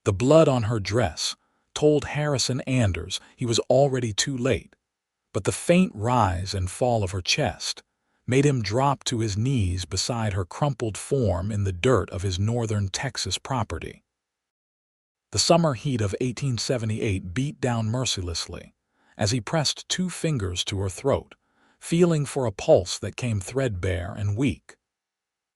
The blood on her dress told Harrison Anders he was already too late, but the faint rise and fall of her chest made him drop to his knees beside her crumpled form in the dirt of his northern Texas property. The summer heat of 1878 beat down mercilessly as he pressed 2 fingers to her throat, feeling for a pulse that came threadbare and weak.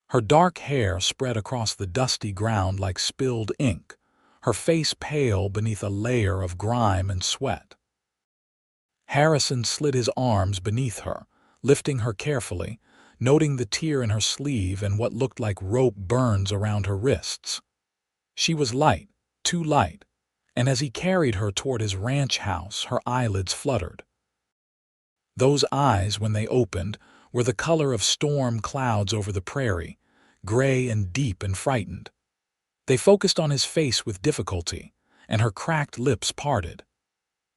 Her dark hair spread across the dusty ground like spilled ink, her face pale beneath a layer of grime and sweat. Harrison slid his arms beneath her, lifting her carefully, noting the tear in her sleeve and what looked like rope burns around her wrists. She was light, too light, and as he carried her toward his ranch house, her eyelids fluttered. Those eyes, when they opened, were the color of storm clouds over the prairie, gray and deep and frightened. They focused on his face with difficulty, and her cracked lips parted.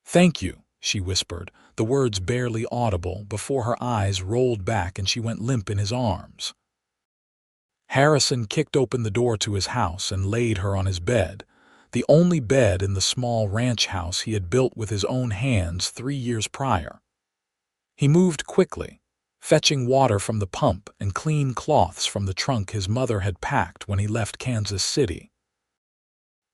"Thank you," she whispered, the words barely audible before her eyes rolled back and she went limp in his arms. Harrison kicked open the door to his house and laid her on his bed, the only bed in the small ranch house he had built with his own hands 3 years prior. He moved quickly, fetching water from the pump and clean cloths from the trunk his mother had packed when he left Kansas City.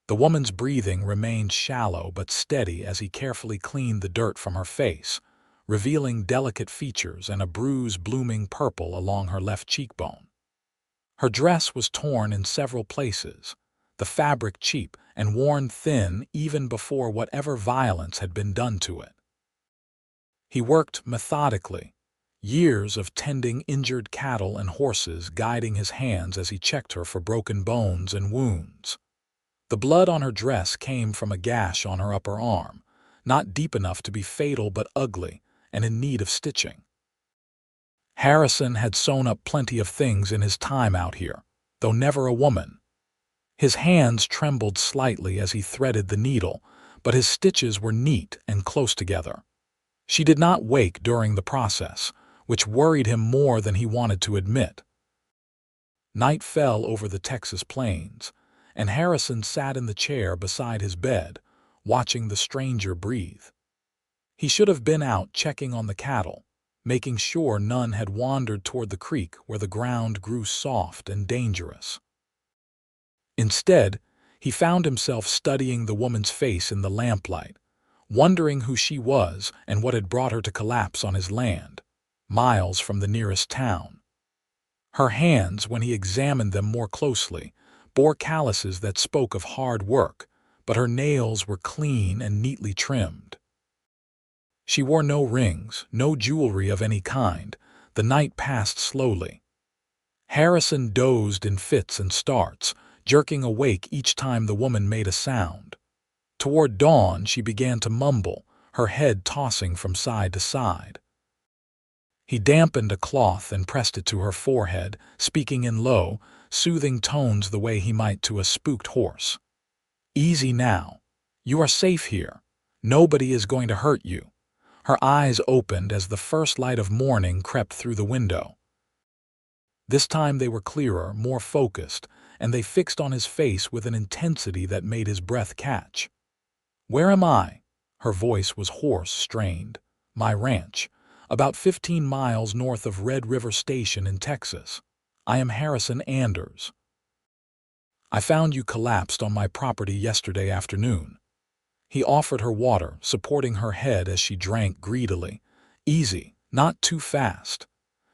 The woman's breathing remained shallow but steady as he carefully cleaned the dirt from her face, revealing delicate features and a bruise blooming purple along her left cheekbone. Her dress was torn in several places, the fabric cheap and worn thin even before whatever violence had been done to it. He worked methodically, years of tending injured cattle and horses guiding his hands as he checked her for broken bones and wounds. The blood on her dress came from a gash on her upper arm, not deep enough to be fatal but ugly and in need of stitching. Harrison had sewn up plenty of things in his time out here, though never a woman. His hands trembled slightly as he threaded the needle, but his stitches were neat and close together. She did not wake during the process, which worried him more than he wanted to admit. Night fell over the Texas plains, and Harrison sat in the chair beside his bed, watching the stranger breathe. He should have been out checking on the cattle, making sure none had wandered toward the creek where the ground grew soft and dangerous. Instead, he found himself studying the woman's face in the lamplight, wondering who she was and what had brought her to collapse on his land, miles from the nearest town. Her hands, when he examined them more closely, bore calluses that spoke of hard work, but her nails were clean and neatly trimmed. She wore no rings, no jewelry of any kind. The night passed slowly. Harrison dozed in fits and starts, jerking awake each time the woman made a sound. Toward dawn, she began to mumble, her head tossing from side to side. He dampened a cloth and pressed it to her forehead, speaking in low, soothing tones the way he might to a spooked horse. "Easy now. You are safe here. Nobody is going to hurt you." Her eyes opened as the first light of morning crept through the window. This time they were clearer, more focused, and they fixed on his face with an intensity that made his breath catch. "Where am I?" Her voice was hoarse, strained. "My ranch, about 15 miles north of Red River Station in Texas. I am Harrison Anders. I found you collapsed on my property yesterday afternoon." He offered her water, supporting her head as she drank greedily. "Easy, not too fast."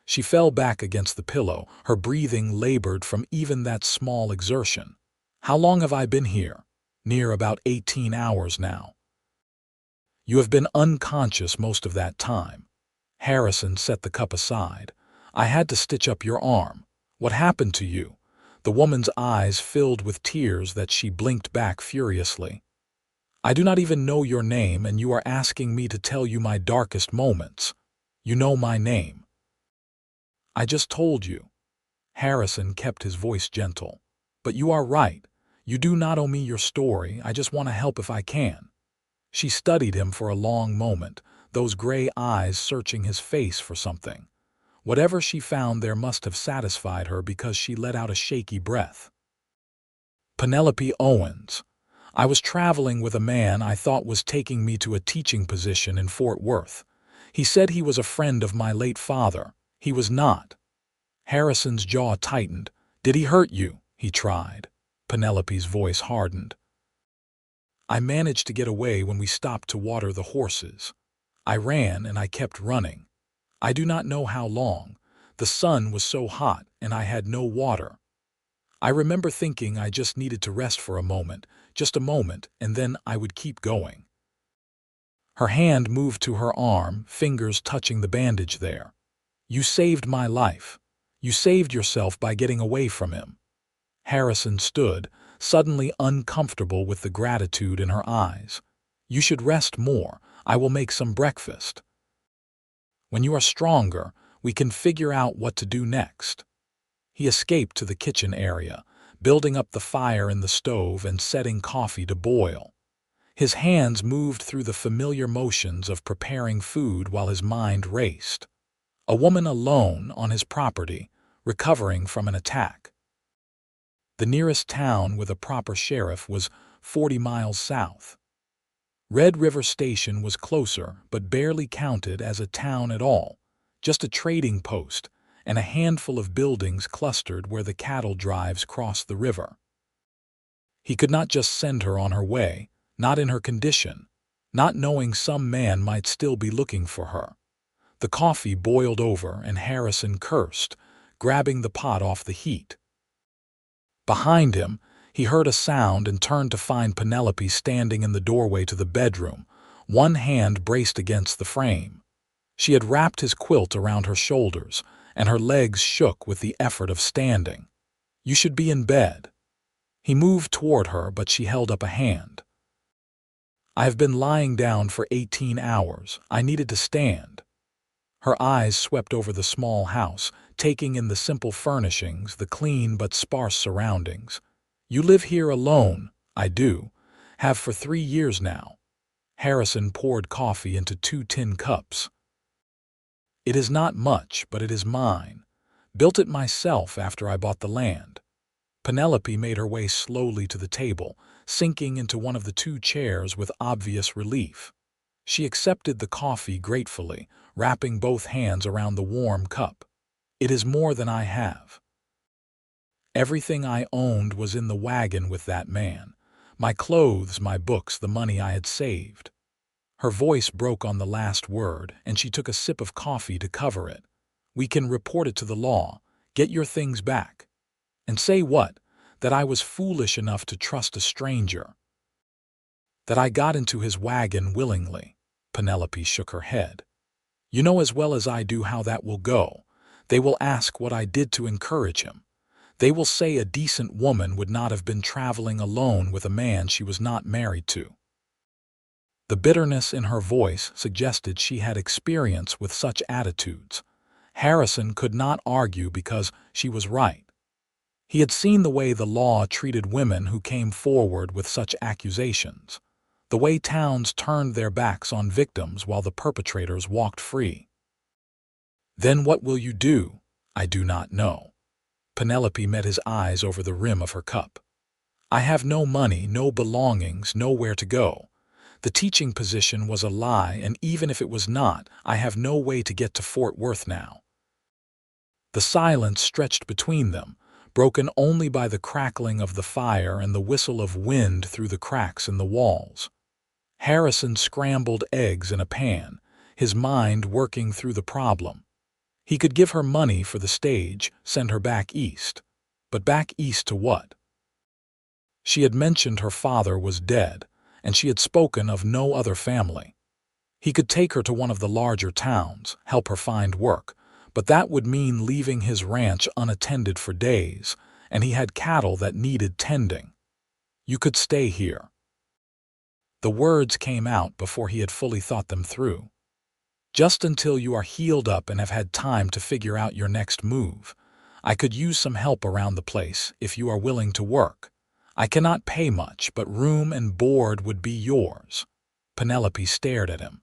She fell back against the pillow, her breathing labored from even that small exertion. "How long have I been here?" "Near about 18 hours now." "You have been unconscious most of that time." Harrison set the cup aside. "I had to stitch up your arm. What happened to you?" The woman's eyes filled with tears that she blinked back furiously. "I do not even know your name, and you are asking me to tell you my darkest moments. You know my name." "I just told you." Harrison kept his voice gentle. "But you are right. You do not owe me your story. I just want to help if I can." She studied him for a long moment, those gray eyes searching his face for something. Whatever she found there must have satisfied her because she let out a shaky breath. "Penelope Owens. I was traveling with a man I thought was taking me to a teaching position in Fort Worth. He said he was a friend of my late father. He was not. Harrison's jaw tightened. Did he hurt you? He tried. Penelope's voice hardened. I managed to get away when we stopped to water the horses. I ran and I kept running. I do not know how long. The sun was so hot and I had no water. I remember thinking I just needed to rest for a moment, just a moment, and then I would keep going. Her hand moved to her arm, fingers touching the bandage there. You saved my life. You saved yourself by getting away from him. Harrison stood, suddenly uncomfortable with the gratitude in her eyes. You should rest more. I will make some breakfast. When you are stronger, we can figure out what to do next. He escaped to the kitchen area, building up the fire in the stove and setting coffee to boil. His hands moved through the familiar motions of preparing food while his mind raced. A woman alone on his property, recovering from an attack. The nearest town with a proper sheriff was 40 miles south. Red River Station was closer, but barely counted as a town at all, just a trading post and a handful of buildings clustered where the cattle drives crossed the river. He could not just send her on her way, not in her condition, not knowing some man might still be looking for her. The coffee boiled over and Harrison cursed, grabbing the pot off the heat. Behind him, he heard a sound and turned to find Penelope standing in the doorway to the bedroom, one hand braced against the frame. She had wrapped his quilt around her shoulders, and her legs shook with the effort of standing. You should be in bed. He moved toward her, but she held up a hand. I have been lying down for 18 hours. I needed to stand. Her eyes swept over the small house, taking in the simple furnishings, the clean but sparse surroundings. You live here alone? I do. Have for 3 years now. Harrison poured coffee into 2 tin cups. It is not much, but it is mine. Built it myself after I bought the land. Penelope made her way slowly to the table, sinking into one of the 2 chairs with obvious relief. She accepted the coffee gratefully, wrapping both hands around the warm cup. It is more than I have. Everything I owned was in the wagon with that man. My clothes, my books, the money I had saved. Her voice broke on the last word, and she took a sip of coffee to cover it. We can report it to the law. Get your things back. And say what? That I was foolish enough to trust a stranger. That I got into his wagon willingly. Penelope shook her head. You know as well as I do how that will go. They will ask what I did to encourage him. They will say a decent woman would not have been traveling alone with a man she was not married to. The bitterness in her voice suggested she had experience with such attitudes. Harrison could not argue because she was right. He had seen the way the law treated women who came forward with such accusations, the way towns turned their backs on victims while the perpetrators walked free. Then what will you do? I do not know. Penelope met his eyes over the rim of her cup. I have no money, no belongings, nowhere to go. The teaching position was a lie, and even if it was not, I have no way to get to Fort Worth now. The silence stretched between them, broken only by the crackling of the fire and the whistle of wind through the cracks in the walls. Harrison scrambled eggs in a pan, his mind working through the problem. He could give her money for the stage, send her back east. But back east to what? She had mentioned her father was dead, and she had spoken of no other family. He could take her to one of the larger towns, help her find work, but that would mean leaving his ranch unattended for days, and he had cattle that needed tending. You could stay here. The words came out before he had fully thought them through. Just until you are healed up and have had time to figure out your next move. I could use some help around the place if you are willing to work. I cannot pay much, but room and board would be yours. Penelope stared at him.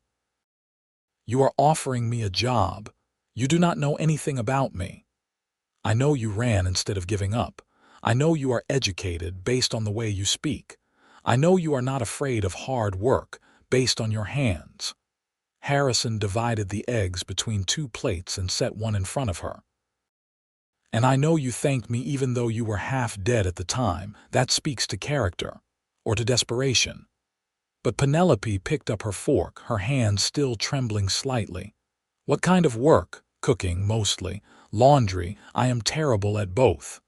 You are offering me a job. You do not know anything about me. I know you ran instead of giving up. I know you are educated based on the way you speak. I know you are not afraid of hard work based on your hands." Harrison divided the eggs between two plates and set one in front of her. "And I know you thanked me even though you were half dead at the time. That speaks to character, or to desperation." But Penelope picked up her fork, her hands still trembling slightly. "What kind of work?" "Cooking, mostly. Laundry. I am terrible at both.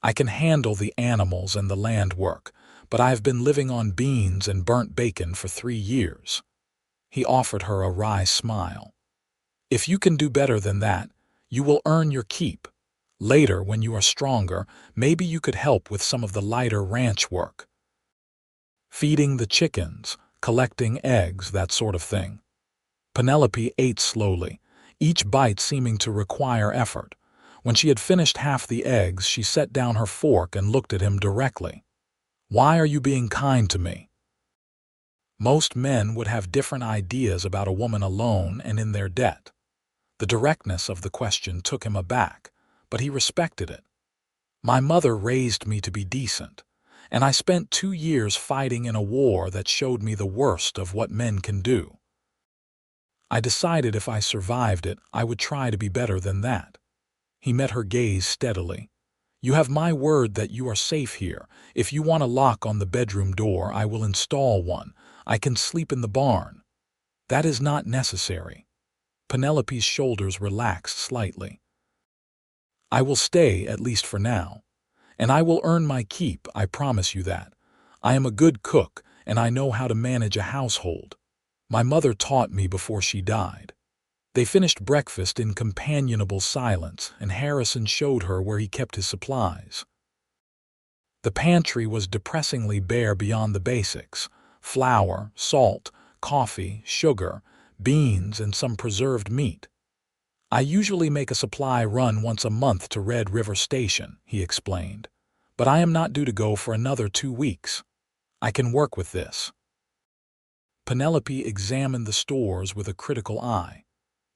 I can handle the animals and the land work, but I have been living on beans and burnt bacon for 3 years." He offered her a wry smile. "If you can do better than that, you will earn your keep. Later, when you are stronger, maybe you could help with some of the lighter ranch work. Feeding the chickens, collecting eggs, that sort of thing." Penelope ate slowly, each bite seeming to require effort. When she had finished half the eggs, she set down her fork and looked at him directly. "Why are you being kind to me?" Most men would have different ideas about a woman alone and in their debt. The directness of the question took him aback, but he respected it. "My mother raised me to be decent, and I spent 2 years fighting in a war that showed me the worst of what men can do. I decided if I survived it, I would try to be better than that." He met her gaze steadily. "You have my word that you are safe here. If you want a lock on the bedroom door, I will install one. I can sleep in the barn." "That is not necessary." Penelope's shoulders relaxed slightly. "I will stay, at least for now. And I will earn my keep, I promise you that. I am a good cook, and I know how to manage a household. My mother taught me before she died." They finished breakfast in companionable silence, and Harrison showed her where he kept his supplies. The pantry was depressingly bare beyond the basics: flour, salt, coffee, sugar, beans, and some preserved meat. "I usually make a supply run once a month to Red River Station," he explained, "but I am not due to go for another 2 weeks. I can work with this." Penelope examined the stores with a critical eye.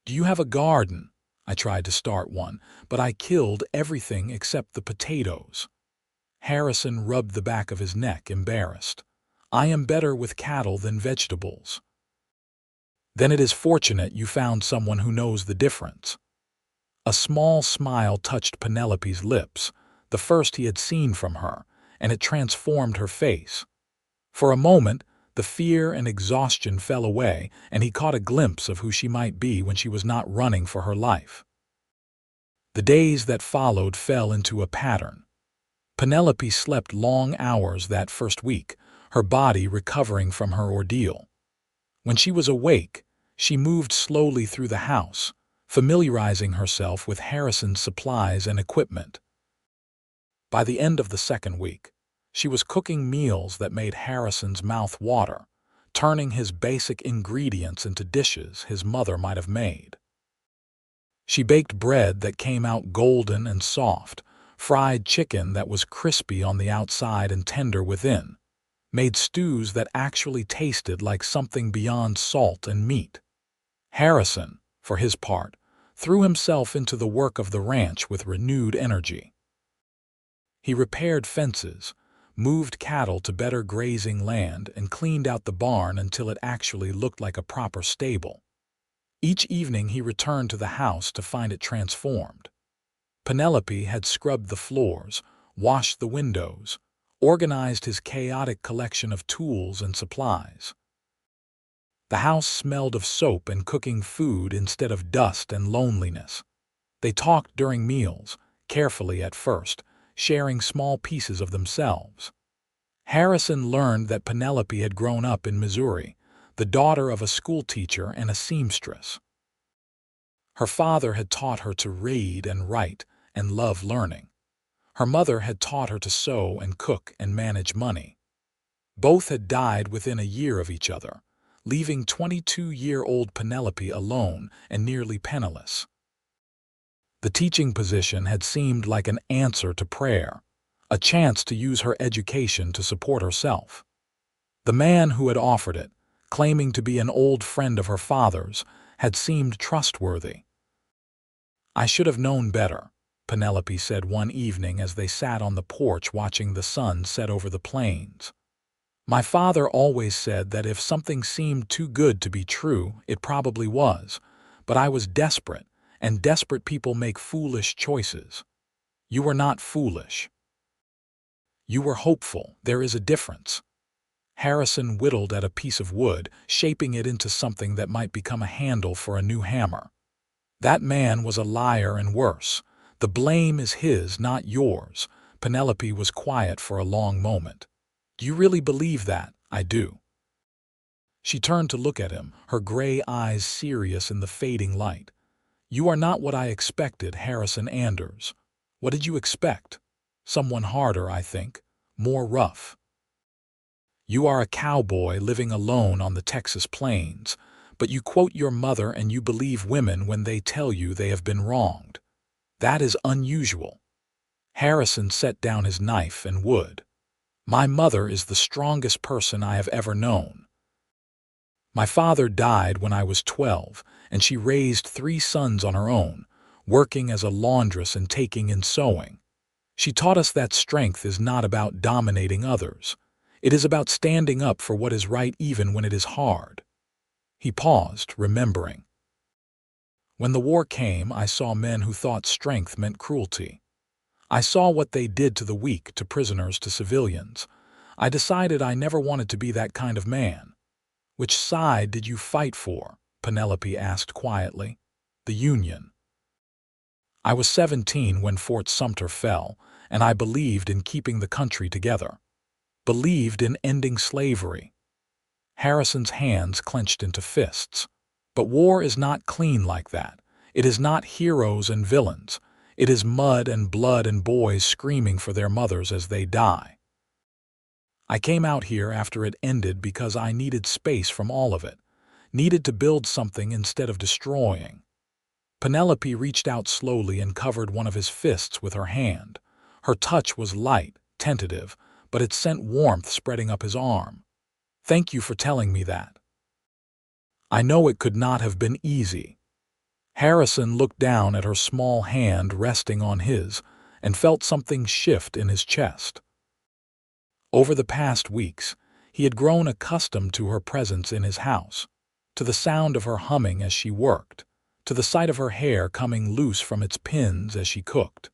"Do you have a garden?" "I tried to start one, but I killed everything except the potatoes." Harrison rubbed the back of his neck, embarrassed. "I am better with cattle than vegetables." "Then it is fortunate you found someone who knows the difference." A small smile touched Penelope's lips, the first he had seen from her, and it transformed her face. For a moment, the fear and exhaustion fell away, and he caught a glimpse of who she might be when she was not running for her life. The days that followed fell into a pattern. Penelope slept long hours that first week, her body recovering from her ordeal. When she was awake, she moved slowly through the house, familiarizing herself with Harrison's supplies and equipment. By the end of the second week, she was cooking meals that made Harrison's mouth water, turning his basic ingredients into dishes his mother might have made. She baked bread that came out golden and soft, fried chicken that was crispy on the outside and tender within, made stews that actually tasted like something beyond salt and meat. Harrison, for his part, threw himself into the work of the ranch with renewed energy. He repaired fences, moved cattle to better grazing land, and cleaned out the barn until it actually looked like a proper stable. Each evening he returned to the house to find it transformed. Penelope had scrubbed the floors, washed the windows, organized his chaotic collection of tools and supplies. The house smelled of soap and cooking food instead of dust and loneliness. They talked during meals, carefully at first, sharing small pieces of themselves. Harrison learned that Penelope had grown up in Missouri, the daughter of a schoolteacher and a seamstress. Her father had taught her to read and write and love learning. Her mother had taught her to sew and cook and manage money. Both had died within a year of each other, leaving 22-year-old Penelope alone and nearly penniless. The teaching position had seemed like an answer to prayer, a chance to use her education to support herself. The man who had offered it, claiming to be an old friend of her father's, had seemed trustworthy. "I should have known better," Penelope said one evening as they sat on the porch watching the sun set over the plains. My father always said that if something seemed too good to be true, it probably was. But I was desperate, and desperate people make foolish choices. You were not foolish. You were hopeful. There is a difference. Harrison whittled at a piece of wood, shaping it into something that might become a handle for a new hammer. That man was a liar and worse. The blame is his, not yours. Penelope was quiet for a long moment. Do you really believe that? I do. She turned to look at him, her gray eyes serious in the fading light. You are not what I expected, Harrison Anders. What did you expect? Someone harder, I think. More rough. You are a cowboy living alone on the Texas plains, but you quote your mother and you believe women when they tell you they have been wronged. That is unusual. Harrison set down his knife and wood. My mother is the strongest person I have ever known. My father died when I was 12, and she raised 3 sons on her own, working as a laundress and taking in sewing. She taught us that strength is not about dominating others. It is about standing up for what is right even when it is hard. He paused, remembering. When the war came, I saw men who thought strength meant cruelty. I saw what they did to the weak, to prisoners, to civilians. I decided I never wanted to be that kind of man. Which side did you fight for? Penelope asked quietly. The Union. I was 17 when Fort Sumter fell, and I believed in keeping the country together. Believed in ending slavery. Harrison's hands clenched into fists. But war is not clean like that. It is not heroes and villains. It is mud and blood and boys screaming for their mothers as they die. I came out here after it ended because I needed space from all of it, needed to build something instead of destroying. Penelope reached out slowly and covered one of his fists with her hand. Her touch was light, tentative, but it sent warmth spreading up his arm. Thank you for telling me that. I know it could not have been easy. Harrison looked down at her small hand resting on his and felt something shift in his chest. Over the past weeks, he had grown accustomed to her presence in his house, to the sound of her humming as she worked, to the sight of her hair coming loose from its pins as she cooked.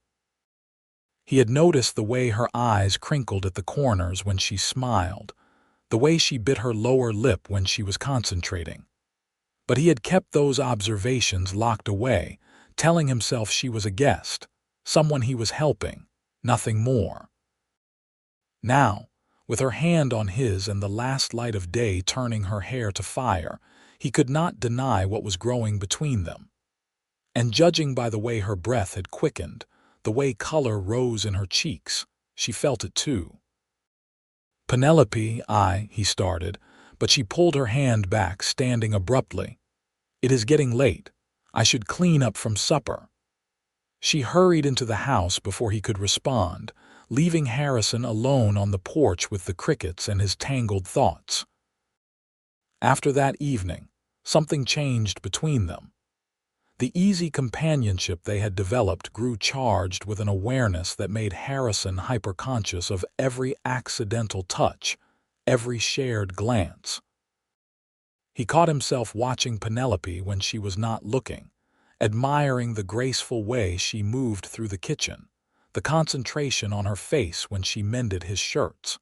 He had noticed the way her eyes crinkled at the corners when she smiled, the way she bit her lower lip when she was concentrating. But he had kept those observations locked away, telling himself she was a guest, someone he was helping, nothing more. Now, with her hand on his and the last light of day turning her hair to fire, he could not deny what was growing between them. And judging by the way her breath had quickened, the way color rose in her cheeks, she felt it too. Penelope, he started, but she pulled her hand back, standing abruptly. It is getting late. I should clean up from supper. She hurried into the house before he could respond, leaving Harrison alone on the porch with the crickets and his tangled thoughts. After that evening, something changed between them. The easy companionship they had developed grew charged with an awareness that made Harrison hyperconscious of every accidental touch, every shared glance. He caught himself watching Penelope when she was not looking, admiring the graceful way she moved through the kitchen, the concentration on her face when she mended his shirts.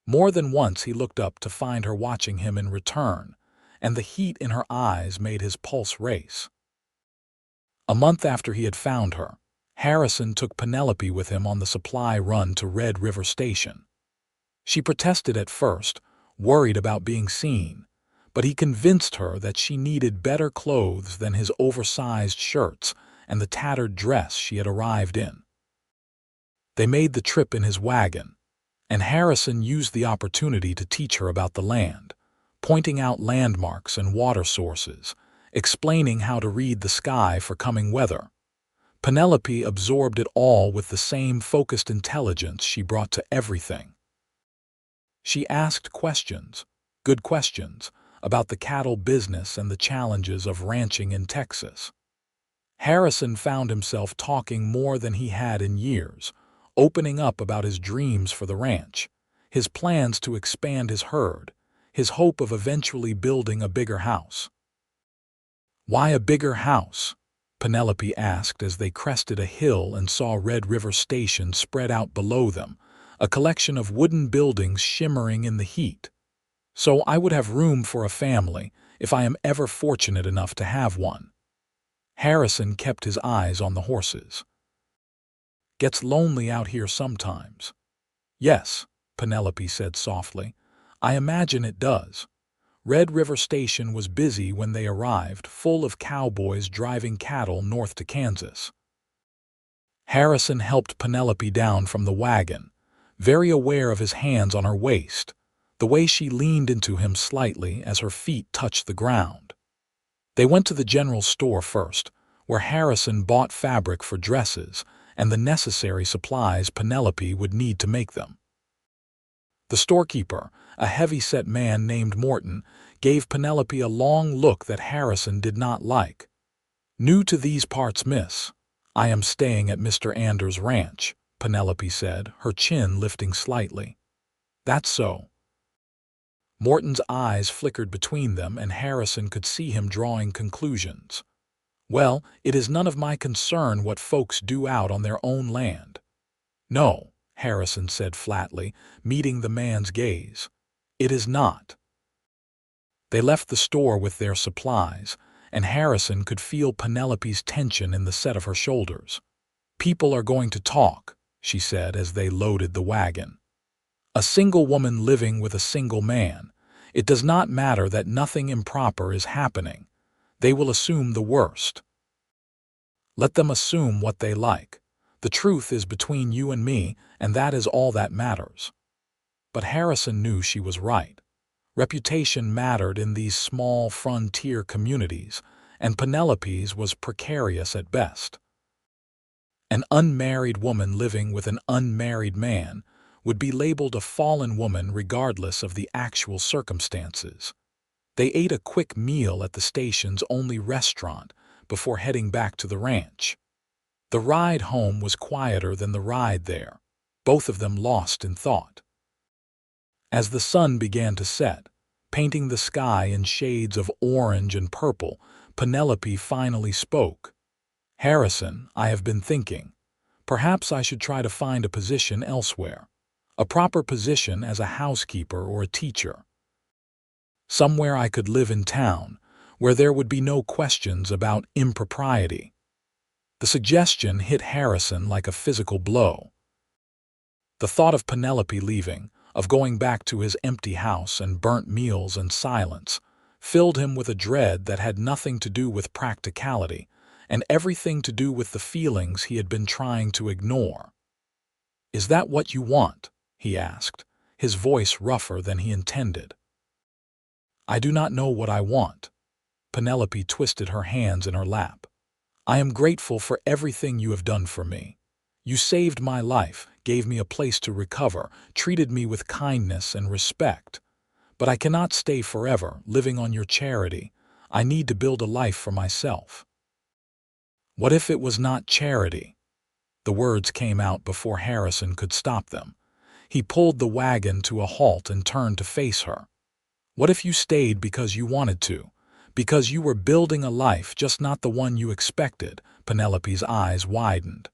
More than once he looked up to find her watching him in return, and the heat in her eyes made his pulse race. A month after he had found her, Harrison took Penelope with him on the supply run to Red River Station. She protested at first, worried about being seen, but he convinced her that she needed better clothes than his oversized shirts and the tattered dress she had arrived in. They made the trip in his wagon, and Harrison used the opportunity to teach her about the land, pointing out landmarks and water sources, explaining how to read the sky for coming weather. Penelope absorbed it all with the same focused intelligence she brought to everything. She asked questions, good questions, about the cattle business and the challenges of ranching in Texas. Harrison found himself talking more than he had in years, opening up about his dreams for the ranch, his plans to expand his herd, his hope of eventually building a bigger house. "Why a bigger house?" Penelope asked as they crested a hill and saw Red River Station spread out below them, a collection of wooden buildings shimmering in the heat. "So I would have room for a family, if I am ever fortunate enough to have one." Harrison kept his eyes on the horses. "Gets lonely out here sometimes." "Yes," Penelope said softly. "I imagine it does." Red River Station was busy when they arrived, full of cowboys driving cattle north to Kansas. Harrison helped Penelope down from the wagon, very aware of his hands on her waist, the way she leaned into him slightly as her feet touched the ground. They went to the general store first, where Harrison bought fabric for dresses and the necessary supplies Penelope would need to make them. The storekeeper, a heavy-set man named Morton, gave Penelope a long look that Harrison did not like. "New to these parts, miss. I am staying at Mr. Anders' ranch," Penelope said, her chin lifting slightly. "That's so." Morton's eyes flickered between them, and Harrison could see him drawing conclusions. "Well, it is none of my concern what folks do out on their own land." "No," Harrison said flatly, meeting the man's gaze. "It is not." They left the store with their supplies, and Harrison could feel Penelope's tension in the set of her shoulders. "People are going to talk," she said as they loaded the wagon. "A single woman living with a single man. It does not matter that nothing improper is happening. They will assume the worst." "Let them assume what they like. The truth is between you and me, and that is all that matters." But Harrison knew she was right. Reputation mattered in these small frontier communities, and Penelope's was precarious at best. An unmarried woman living with an unmarried man would be labeled a fallen woman regardless of the actual circumstances. They ate a quick meal at the station's only restaurant before heading back to the ranch. The ride home was quieter than the ride there, both of them lost in thought. As the sun began to set, painting the sky in shades of orange and purple, Penelope finally spoke. "Harrison, I have been thinking. Perhaps I should try to find a position elsewhere. A proper position as a housekeeper or a teacher. Somewhere I could live in town, where there would be no questions about impropriety." The suggestion hit Harrison like a physical blow. The thought of Penelope leaving, of going back to his empty house and burnt meals and silence, filled him with a dread that had nothing to do with practicality and everything to do with the feelings he had been trying to ignore. "Is that what you want?" he asked, his voice rougher than he intended. "I do not know what I want." Penelope twisted her hands in her lap. "I am grateful for everything you have done for me. You saved my life, gave me a place to recover, treated me with kindness and respect. But I cannot stay forever, living on your charity. I need to build a life for myself." What if it was not charity? The words came out before Harrison could stop them. He pulled the wagon to a halt and turned to face her. "What if you stayed because you wanted to? Because you were building a life, just not the one you expected?" Penelope's eyes widened.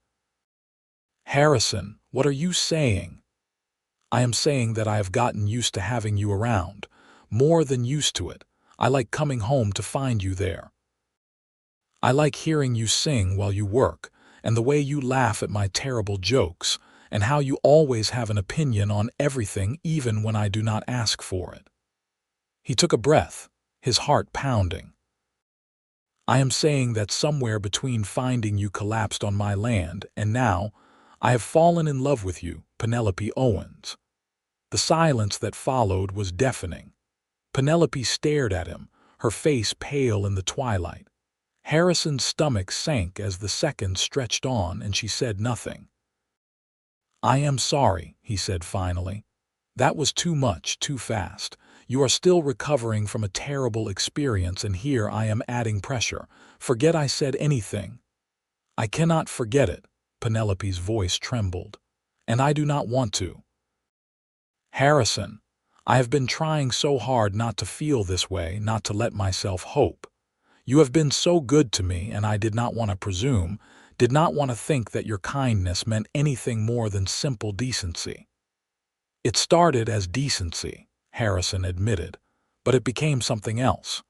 "Harrison, what are you saying?" "I am saying that I have gotten used to having you around. More than used to it. I like coming home to find you there. I like hearing you sing while you work, and the way you laugh at my terrible jokes, and how you always have an opinion on everything even when I do not ask for it." He took a breath, his heart pounding. "I am saying that somewhere between finding you collapsed on my land and now, I have fallen in love with you, Penelope Owens." The silence that followed was deafening. Penelope stared at him, her face pale in the twilight. Harrison's stomach sank as the seconds stretched on and she said nothing. "I am sorry," he said finally. "That was too much, too fast. You are still recovering from a terrible experience, and here I am adding pressure. Forget I said anything." "I cannot forget it." Penelope's voice trembled. "And I do not want to." Harrison, I have been trying so hard not to feel this way, not to let myself hope. You have been so good to me, and I did not want to presume, did not want to think that your kindness meant anything more than simple decency. It started as decency, Harrison admitted, but it became something else.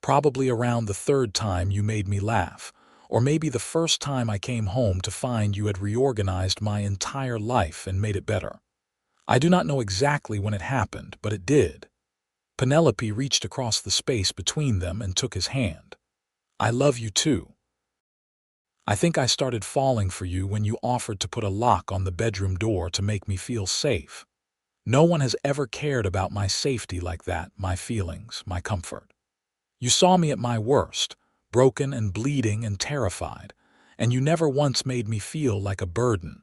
Probably around the third time you made me laugh, or maybe the first time I came home to find you had reorganized my entire life and made it better. I do not know exactly when it happened, but it did. Penelope reached across the space between them and took his hand. I love you too. I think I started falling for you when you offered to put a lock on the bedroom door to make me feel safe. No one has ever cared about my safety like that, my feelings, my comfort. You saw me at my worst, broken and bleeding and terrified, and you never once made me feel like a burden.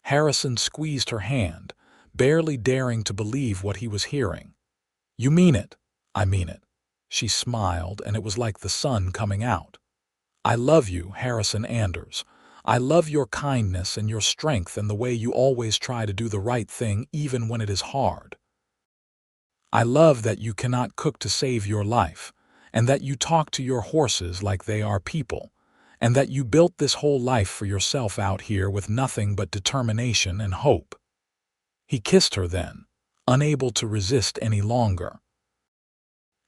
Harrison squeezed her hand, barely daring to believe what he was hearing. You mean it. I mean it. She smiled, and it was like the sun coming out. I love you, Harrison Anders. I love your kindness and your strength and the way you always try to do the right thing even when it is hard. I love that you cannot cook to save your life, and that you talk to your horses like they are people, and that you built this whole life for yourself out here with nothing but determination and hope. He kissed her then, unable to resist any longer.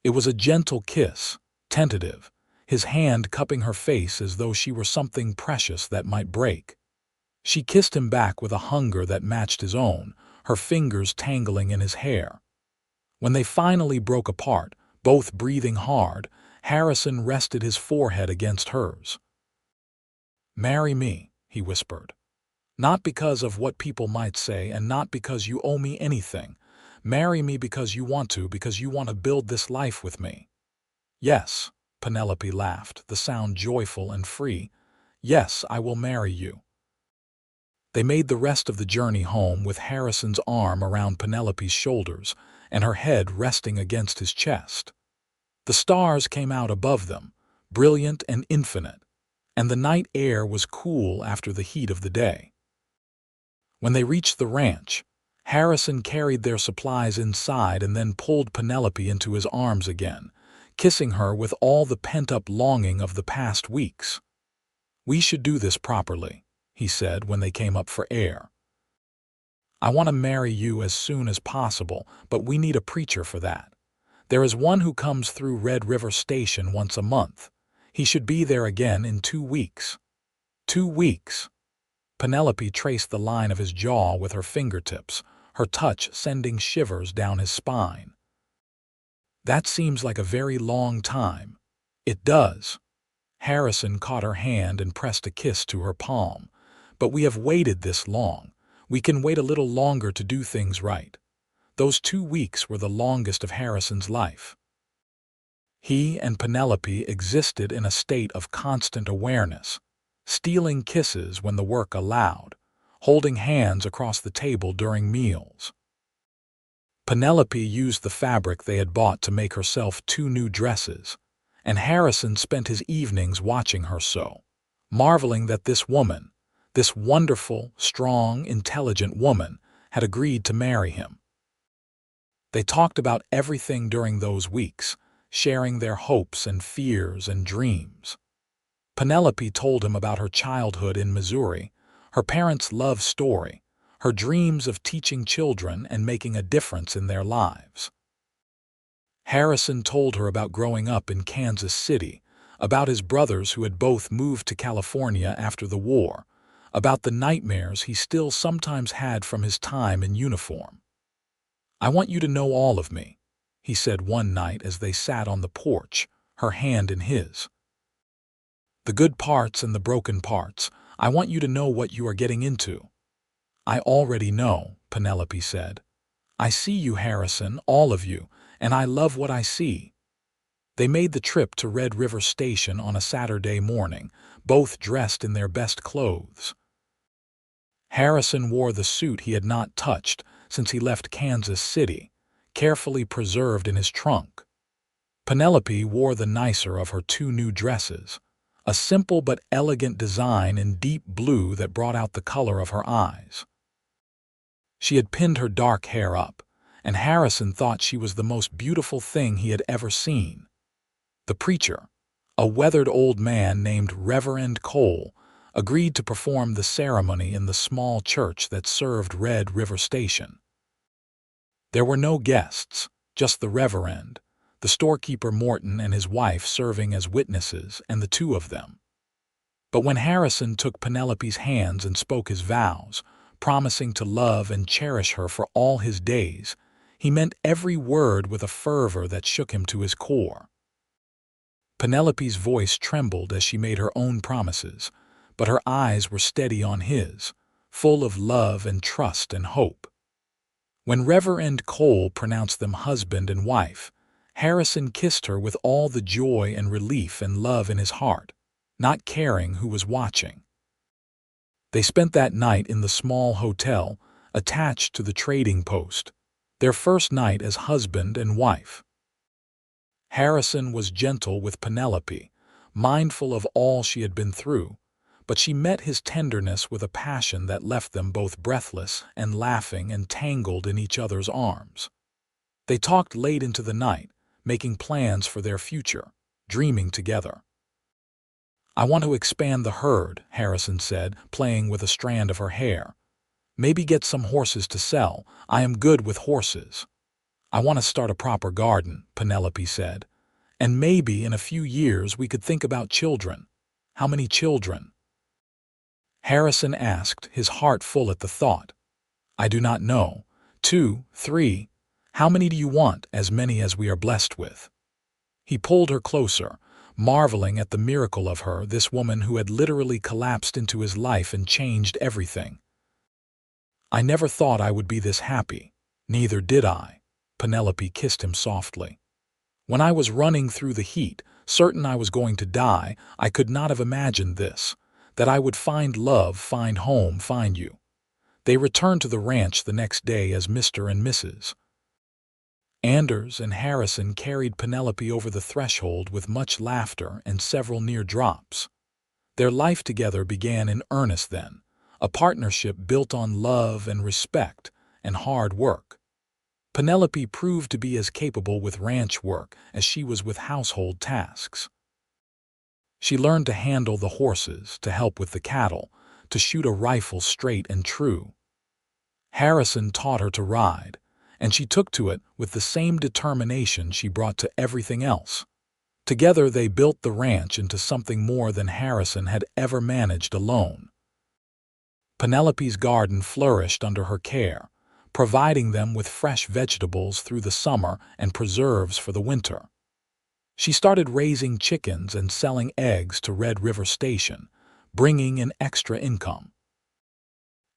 It was a gentle kiss, tentative, his hand cupping her face as though she were something precious that might break. She kissed him back with a hunger that matched his own, her fingers tangling in his hair. When they finally broke apart, both breathing hard, Harrison rested his forehead against hers. Marry me, he whispered. Not because of what people might say and not because you owe me anything. Marry me because you want to build this life with me. Yes, Penelope laughed, the sound joyful and free. Yes, I will marry you. They made the rest of the journey home with Harrison's arm around Penelope's shoulders and her head resting against his chest. The stars came out above them, brilliant and infinite, and the night air was cool after the heat of the day. When they reached the ranch, Harrison carried their supplies inside and then pulled Penelope into his arms again, kissing her with all the pent-up longing of the past weeks. We should do this properly, he said when they came up for air. I want to marry you as soon as possible, but we need a preacher for that. There is one who comes through Red River Station once a month. He should be there again in 2 weeks. 2 weeks. Penelope traced the line of his jaw with her fingertips, her touch sending shivers down his spine. That seems like a very long time. It does. Harrison caught her hand and pressed a kiss to her palm. But we have waited this long. We can wait a little longer to do things right. Those 2 weeks were the longest of Harrison's life. He and Penelope existed in a state of constant awareness, stealing kisses when the work allowed, holding hands across the table during meals. Penelope used the fabric they had bought to make herself 2 new dresses, and Harrison spent his evenings watching her sew, marveling that this woman, this wonderful, strong, intelligent woman, had agreed to marry him. They talked about everything during those weeks, sharing their hopes and fears and dreams. Penelope told him about her childhood in Missouri, her parents' love story, her dreams of teaching children and making a difference in their lives. Harrison told her about growing up in Kansas City, about his brothers who had both moved to California after the war, about the nightmares he still sometimes had from his time in uniform. I want you to know all of me, he said one night as they sat on the porch, her hand in his. The good parts and the broken parts. I want you to know what you are getting into. I already know, Penelope said. I see you, Harrison, all of you, and I love what I see. They made the trip to Red River Station on a Saturday morning, both dressed in their best clothes. Harrison wore the suit he had not touched since he left Kansas City, carefully preserved in his trunk. Penelope wore the nicer of her 2 new dresses, a simple but elegant design in deep blue that brought out the color of her eyes. She had pinned her dark hair up, and Harrison thought she was the most beautiful thing he had ever seen. The preacher, a weathered old man named Reverend Cole, agreed to perform the ceremony in the small church that served Red River Station. There were no guests, just the Reverend, the storekeeper Morton and his wife serving as witnesses, and the two of them. But when Harrison took Penelope's hands and spoke his vows, promising to love and cherish her for all his days, he meant every word with a fervor that shook him to his core. Penelope's voice trembled as she made her own promises, but her eyes were steady on his, full of love and trust and hope. When Reverend Cole pronounced them husband and wife, Harrison kissed her with all the joy and relief and love in his heart, not caring who was watching. They spent that night in the small hotel attached to the trading post, their first night as husband and wife. Harrison was gentle with Penelope, mindful of all she had been through, but she met his tenderness with a passion that left them both breathless and laughing and tangled in each other's arms. They talked late into the night, making plans for their future, dreaming together. "I want to expand the herd," Harrison said, playing with a strand of her hair. "Maybe get some horses to sell. I am good with horses." "I want to start a proper garden," Penelope said. "And maybe in a few years we could think about children." "How many children?" Harrison asked, his heart full at the thought. "I do not know. 2, 3. How many do you want?" "As many as we are blessed with." He pulled her closer, marveling at the miracle of her, this woman who had literally collapsed into his life and changed everything. "I never thought I would be this happy." "Neither did I." Penelope kissed him softly. "When I was running through the heat, certain I was going to die, I could not have imagined this, that I would find love, find home, find you." They returned to the ranch the next day as Mr. and Mrs. Anders, and Harrison carried Penelope over the threshold with much laughter and several near drops. Their life together began in earnest then, a partnership built on love and respect and hard work. Penelope proved to be as capable with ranch work as she was with household tasks. She learned to handle the horses, to help with the cattle, to shoot a rifle straight and true. Harrison taught her to ride, and she took to it with the same determination she brought to everything else. Together they built the ranch into something more than Harrison had ever managed alone. Penelope's garden flourished under her care, providing them with fresh vegetables through the summer and preserves for the winter. She started raising chickens and selling eggs to Red River Station, bringing in extra income.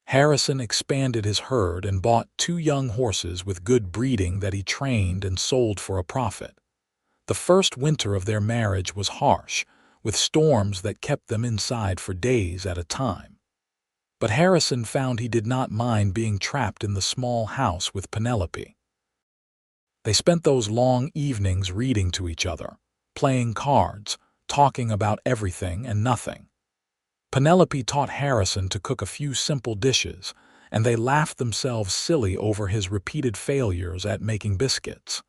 Harrison expanded his herd and bought 2 young horses with good breeding that he trained and sold for a profit. The first winter of their marriage was harsh, with storms that kept them inside for days at a time. But Harrison found he did not mind being trapped in the small house with Penelope. They spent those long evenings reading to each other, playing cards, talking about everything and nothing. Penelope taught Harrison to cook a few simple dishes, and they laughed themselves silly over his repeated failures at making biscuits.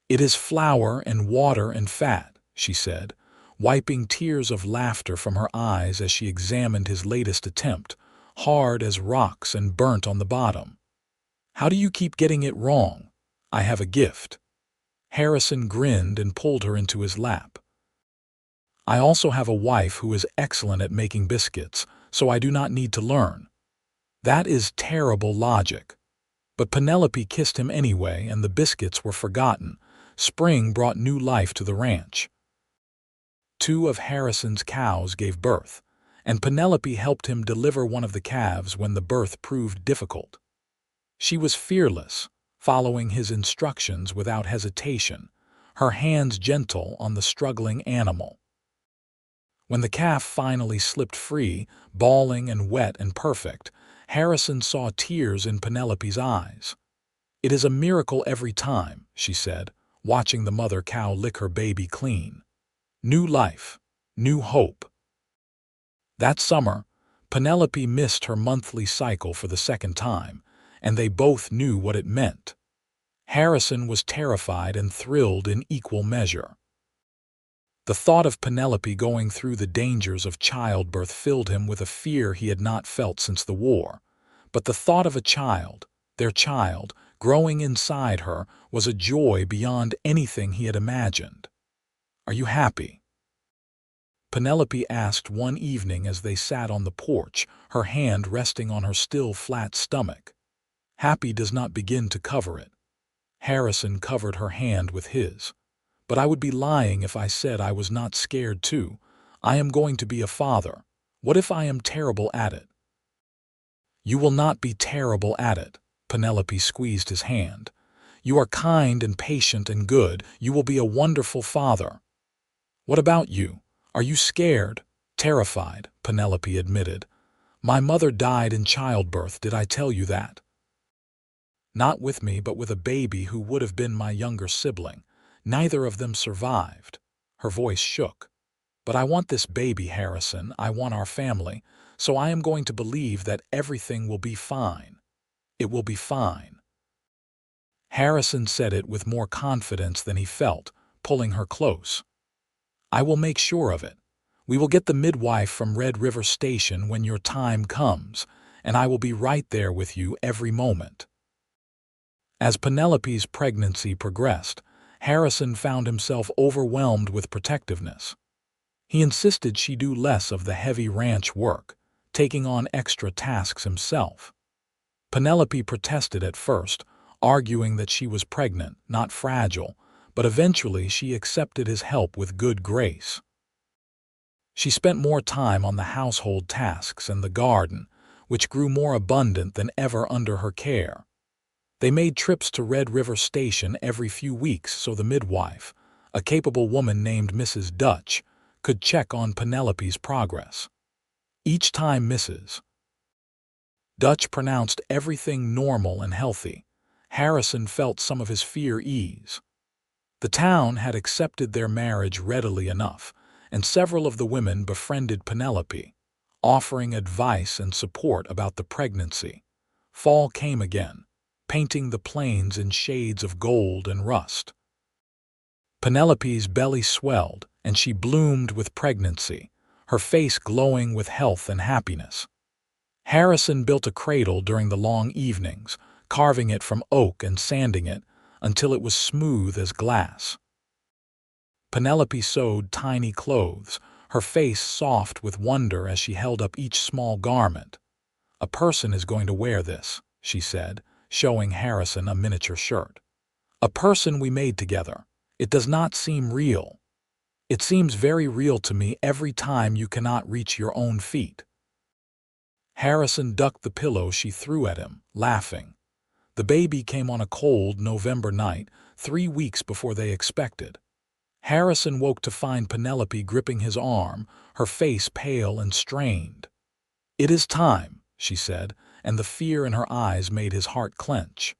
"It is flour and water and fat," she said, wiping tears of laughter from her eyes as she examined his latest attempt, hard as rocks and burnt on the bottom. "How do you keep getting it wrong?" "I have a gift." Harrison grinned and pulled her into his lap. "I also have a wife who is excellent at making biscuits, so I do not need to learn." That is terrible logic. But Penelope kissed him anyway, and the biscuits were forgotten. Spring brought new life to the ranch. 2 of Harrison's cows gave birth, and Penelope helped him deliver one of the calves when the birth proved difficult. She was fearless, following his instructions without hesitation, her hands gentle on the struggling animal. When the calf finally slipped free, bawling and wet and perfect, Harrison saw tears in Penelope's eyes. "It is a miracle every time," she said, watching the mother cow lick her baby clean. "New life, new hope." That summer, Penelope missed her monthly cycle for the second time, and they both knew what it meant. Harrison was terrified and thrilled in equal measure. The thought of Penelope going through the dangers of childbirth filled him with a fear he had not felt since the war. But the thought of a child, their child, growing inside her was a joy beyond anything he had imagined. "Are you happy?" Penelope asked one evening as they sat on the porch, her hand resting on her still flat stomach. Happy does not begin to cover it. Harrison covered her hand with his. "But I would be lying if I said I was not scared too. I am going to be a father. What if I am terrible at it?" "You will not be terrible at it." Penelope squeezed his hand. "You are kind and patient and good. You will be a wonderful father." "What about you? Are you scared?" "Terrified," Penelope admitted. "My mother died in childbirth, did I tell you that?" "Not with me, but with a baby who would have been my younger sibling. Neither of them survived." Her voice shook. "But I want this baby, Harrison. I want our family. So I am going to believe that everything will be fine. It will be fine." Harrison said it with more confidence than he felt, pulling her close. "I will make sure of it. We will get the midwife from Red River Station when your time comes, and I will be right there with you every moment." As Penelope's pregnancy progressed, Harrison found himself overwhelmed with protectiveness. He insisted she do less of the heavy ranch work, taking on extra tasks himself. Penelope protested at first, arguing that she was pregnant, not fragile, but eventually she accepted his help with good grace. She spent more time on the household tasks and the garden, which grew more abundant than ever under her care. They made trips to Red River Station every few weeks so the midwife, a capable woman named Mrs. Dutch, could check on Penelope's progress. Each time Mrs. Dutch pronounced everything normal and healthy, Harrison felt some of his fear ease. The town had accepted their marriage readily enough, and several of the women befriended Penelope, offering advice and support about the pregnancy. Fall came again, painting the plains in shades of gold and rust. Penelope's belly swelled, and she bloomed with pregnancy, her face glowing with health and happiness. Harrison built a cradle during the long evenings, carving it from oak and sanding it until it was smooth as glass. Penelope sewed tiny clothes, her face soft with wonder as she held up each small garment. "A person is going to wear this," she said, showing Harrison a miniature shirt. "A person we made together. It does not seem real. It seems very real to me every time you cannot reach your own feet." Harrison ducked the pillow she threw at him, laughing. The baby came on a cold November night, 3 weeks before they expected. Harrison woke to find Penelope gripping his arm, her face pale and strained. "It is time," she said, and the fear in her eyes made his heart clench.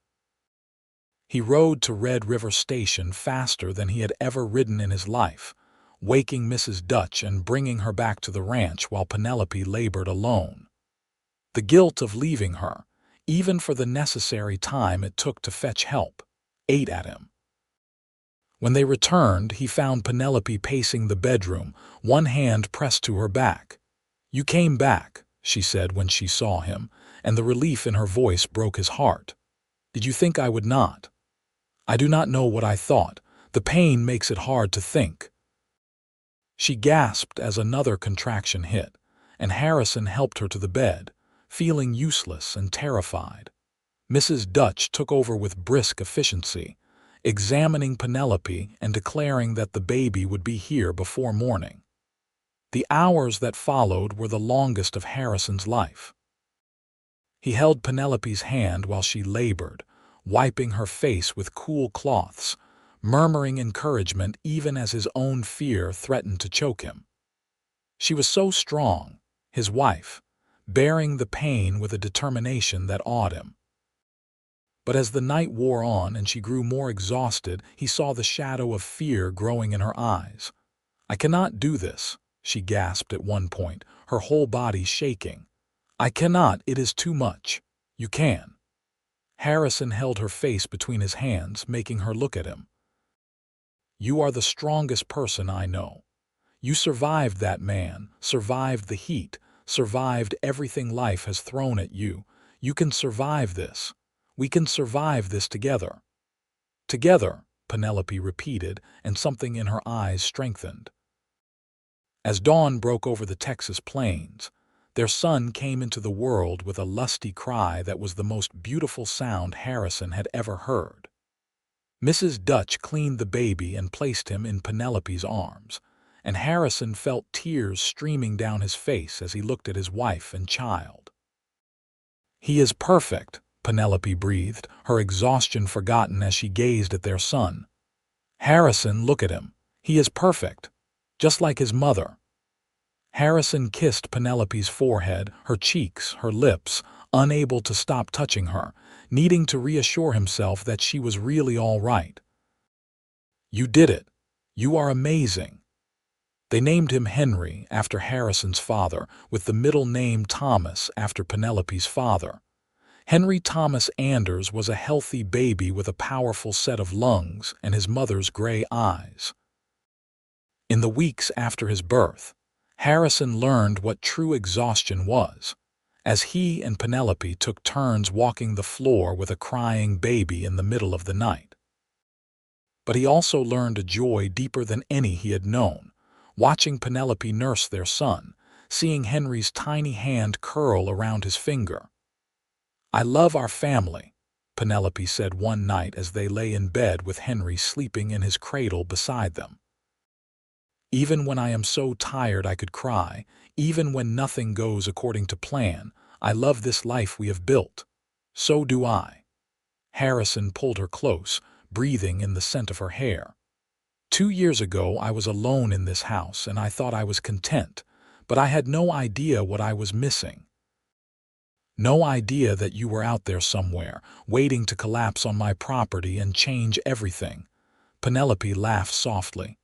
He rode to Red River Station faster than he had ever ridden in his life, waking Mrs. Dutch and bringing her back to the ranch while Penelope labored alone. The guilt of leaving her, even for the necessary time it took to fetch help, ate at him. When they returned, he found Penelope pacing the bedroom, one hand pressed to her back. "You came back," she said when she saw him, and the relief in her voice broke his heart. "Did you think I would not?" "I do not know what I thought. The pain makes it hard to think." She gasped as another contraction hit, and Harrison helped her to the bed, feeling useless and terrified. Mrs. Dutch took over with brisk efficiency, examining Penelope and declaring that the baby would be here before morning. The hours that followed were the longest of Harrison's life. He held Penelope's hand while she labored, wiping her face with cool cloths, murmuring encouragement even as his own fear threatened to choke him. She was so strong, his wife, bearing the pain with a determination that awed him. But as the night wore on and she grew more exhausted, he saw the shadow of fear growing in her eyes. "I cannot do this," she gasped at one point, her whole body shaking. I cannot, it is too much. You can. Harrison held her face between his hands, making her look at him. You are the strongest person I know. You survived that man, survived the heat, survived everything life has thrown at you. You can survive this. We can survive this together. Together, Penelope repeated, and something in her eyes strengthened. As dawn broke over the Texas plains, their son came into the world with a lusty cry that was the most beautiful sound Harrison had ever heard. Mrs. Dutch cleaned the baby and placed him in Penelope's arms, and Harrison felt tears streaming down his face as he looked at his wife and child. He is perfect, Penelope breathed, her exhaustion forgotten as she gazed at their son. Harrison, look at him. He is perfect, just like his mother. Harrison kissed Penelope's forehead, her cheeks, her lips, unable to stop touching her, needing to reassure himself that she was really all right. You did it. You are amazing. They named him Henry after Harrison's father, with the middle name Thomas after Penelope's father. Henry Thomas Anders was a healthy baby with a powerful set of lungs and his mother's gray eyes. In the weeks after his birth, Harrison learned what true exhaustion was, as he and Penelope took turns walking the floor with a crying baby in the middle of the night. But he also learned a joy deeper than any he had known, watching Penelope nurse their son, seeing Henry's tiny hand curl around his finger. I love our family, Penelope said one night as they lay in bed with Henry sleeping in his cradle beside them. Even when I am so tired I could cry, even when nothing goes according to plan, I love this life we have built. So do I. Harrison pulled her close, breathing in the scent of her hair. 2 years ago I was alone in this house and I thought I was content, but I had no idea what I was missing. No idea that you were out there somewhere, waiting to collapse on my property and change everything. Penelope laughed softly.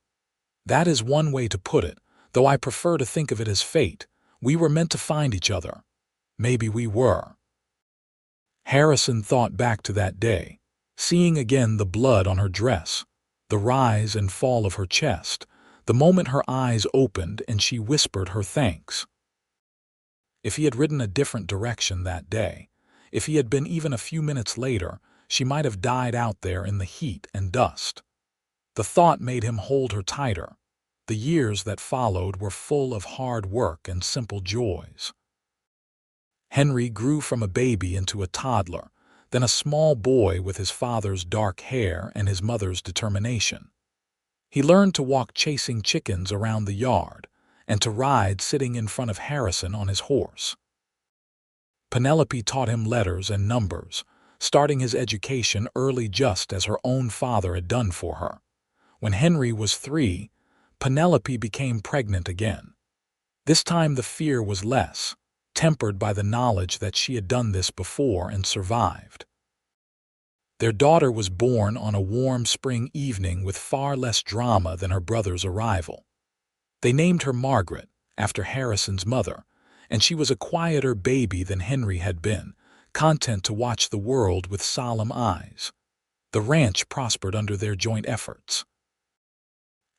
That is one way to put it, though I prefer to think of it as fate. We were meant to find each other. Maybe we were. Harrison thought back to that day, seeing again the blood on her dress, the rise and fall of her chest, the moment her eyes opened and she whispered her thanks. If he had ridden a different direction that day, if he had been even a few minutes later, she might have died out there in the heat and dust. The thought made him hold her tighter. The years that followed were full of hard work and simple joys. Henry grew from a baby into a toddler, then a small boy with his father's dark hair and his mother's determination. He learned to walk chasing chickens around the yard, and to ride sitting in front of Harrison on his horse. Penelope taught him letters and numbers, starting his education early just as her own father had done for her. When Henry was 3, Penelope became pregnant again. This time the fear was less, tempered by the knowledge that she had done this before and survived. Their daughter was born on a warm spring evening with far less drama than her brother's arrival. They named her Margaret, after Harrison's mother, and she was a quieter baby than Henry had been, content to watch the world with solemn eyes. The ranch prospered under their joint efforts.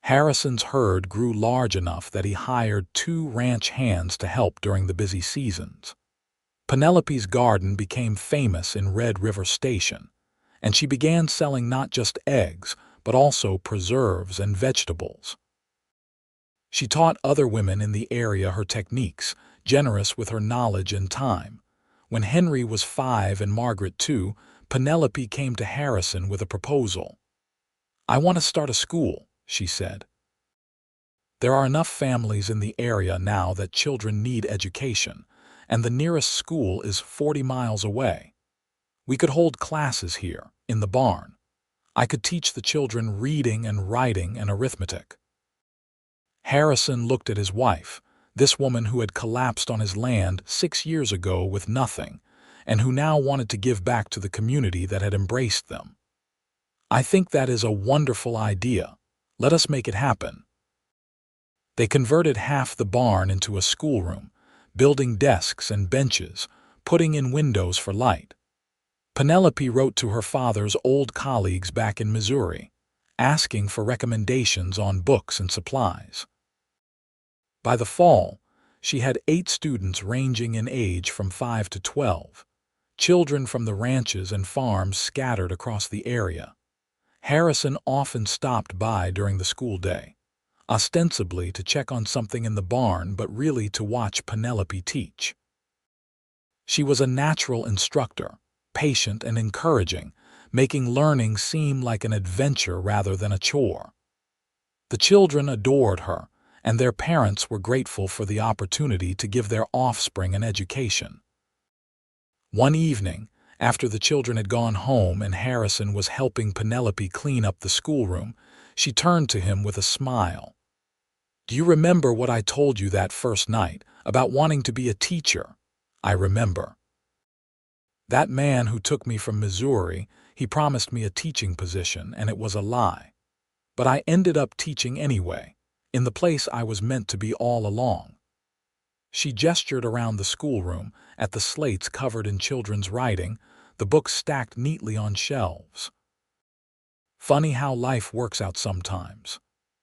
Harrison's herd grew large enough that he hired 2 ranch hands to help during the busy seasons. Penelope's garden became famous in Red River Station, and she began selling not just eggs, but also preserves and vegetables. She taught other women in the area her techniques, generous with her knowledge and time. When Henry was 5 and Margaret 2, Penelope came to Harrison with a proposal. I want to start a school, she said. There are enough families in the area now that children need education, and the nearest school is 40 miles away. We could hold classes here, in the barn. I could teach the children reading and writing and arithmetic. Harrison looked at his wife, this woman who had collapsed on his land 6 years ago with nothing, and who now wanted to give back to the community that had embraced them. I think that is a wonderful idea. Let us make it happen. They converted half the barn into a schoolroom, building desks and benches, putting in windows for light. Penelope wrote to her father's old colleagues back in Missouri, asking for recommendations on books and supplies. By the fall, she had 8 students ranging in age from 5 to 12, children from the ranches and farms scattered across the area. Harrison often stopped by during the school day, ostensibly to check on something in the barn but really to watch Penelope teach. She was a natural instructor, patient and encouraging, making learning seem like an adventure rather than a chore. The children adored her, and their parents were grateful for the opportunity to give their offspring an education. One evening, after the children had gone home and Harrison was helping Penelope clean up the schoolroom, she turned to him with a smile. "Do you remember what I told you that first night about wanting to be a teacher?" "I remember. That man who took me from Missouri, he promised me a teaching position, and it was a lie. But I ended up teaching anyway, in the place I was meant to be all along." She gestured around the schoolroom, at the slates covered in children's writing, the books stacked neatly on shelves. "Funny how life works out sometimes."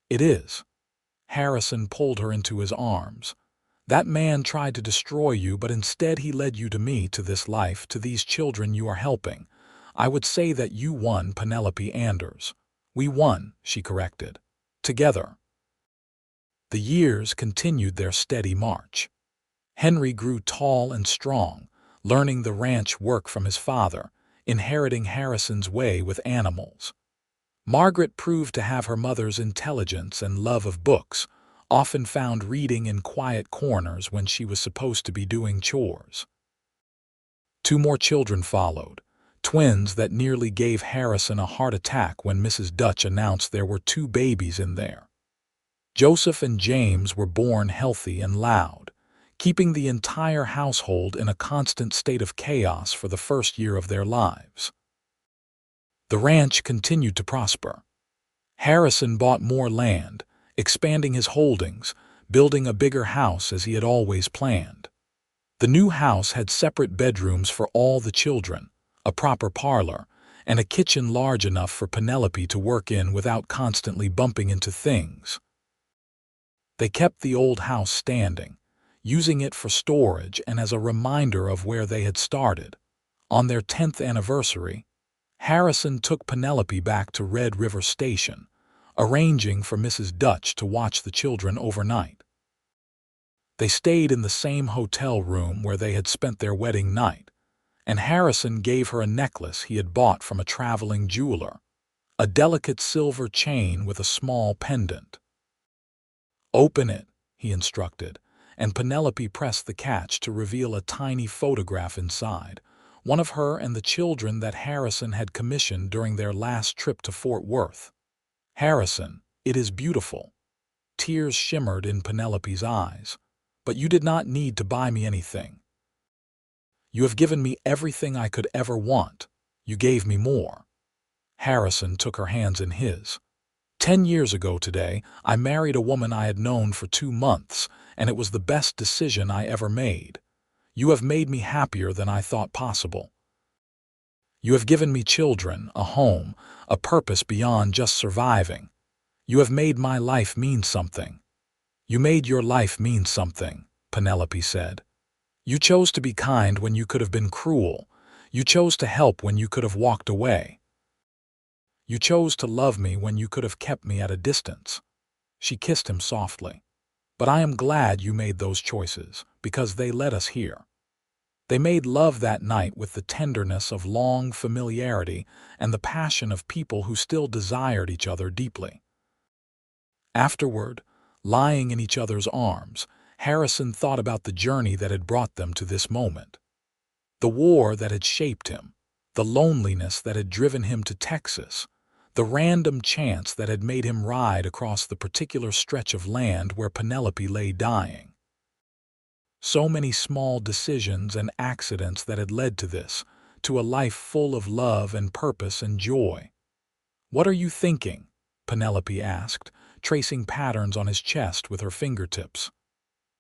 "It is." Harrison pulled her into his arms. "That man tried to destroy you, but instead he led you to me, to this life, to these children you are helping. I would say that you won, Penelope Anders." "We won," she corrected. "Together." The years continued their steady march. Henry grew tall and strong, learning the ranch work from his father, inheriting Harrison's way with animals. Margaret proved to have her mother's intelligence and love of books, often found reading in quiet corners when she was supposed to be doing chores. 2 more children followed, twins that nearly gave Harrison a heart attack when Mrs. Dutch announced there were 2 babies in there. Joseph and James were born healthy and loud, keeping the entire household in a constant state of chaos for the first year of their lives. The ranch continued to prosper. Harrison bought more land, expanding his holdings, building a bigger house as he had always planned. The new house had separate bedrooms for all the children, a proper parlor, and a kitchen large enough for Penelope to work in without constantly bumping into things. They kept the old house standing, using it for storage and as a reminder of where they had started. On their 10th anniversary, Harrison took Penelope back to Red River Station, arranging for Mrs. Dutch to watch the children overnight. They stayed in the same hotel room where they had spent their wedding night, and Harrison gave her a necklace he had bought from a traveling jeweler, a delicate silver chain with a small pendant. "Open it," he instructed, and Penelope pressed the catch to reveal a tiny photograph inside, one of her and the children that Harrison had commissioned during their last trip to Fort Worth. "Harrison, it is beautiful." Tears shimmered in Penelope's eyes. "But you did not need to buy me anything. You have given me everything I could ever want. You gave me more." Harrison took her hands in his. 10 years ago today, I married a woman I had known for 2 months, and it was the best decision I ever made. You have made me happier than I thought possible. You have given me children, a home, a purpose beyond just surviving. You have made my life mean something." "You made your life mean something," Penelope said. "You chose to be kind when you could have been cruel. You chose to help when you could have walked away. You chose to love me when you could have kept me at a distance." She kissed him softly. "But I am glad you made those choices, because they led us here." They made love that night with the tenderness of long familiarity and the passion of people who still desired each other deeply. Afterward, lying in each other's arms, Harrison thought about the journey that had brought them to this moment. The war that had shaped him, the loneliness that had driven him to Texas, the random chance that had made him ride across the particular stretch of land where Penelope lay dying. So many small decisions and accidents that had led to this, to a life full of love and purpose and joy. "What are you thinking?" Penelope asked, tracing patterns on his chest with her fingertips.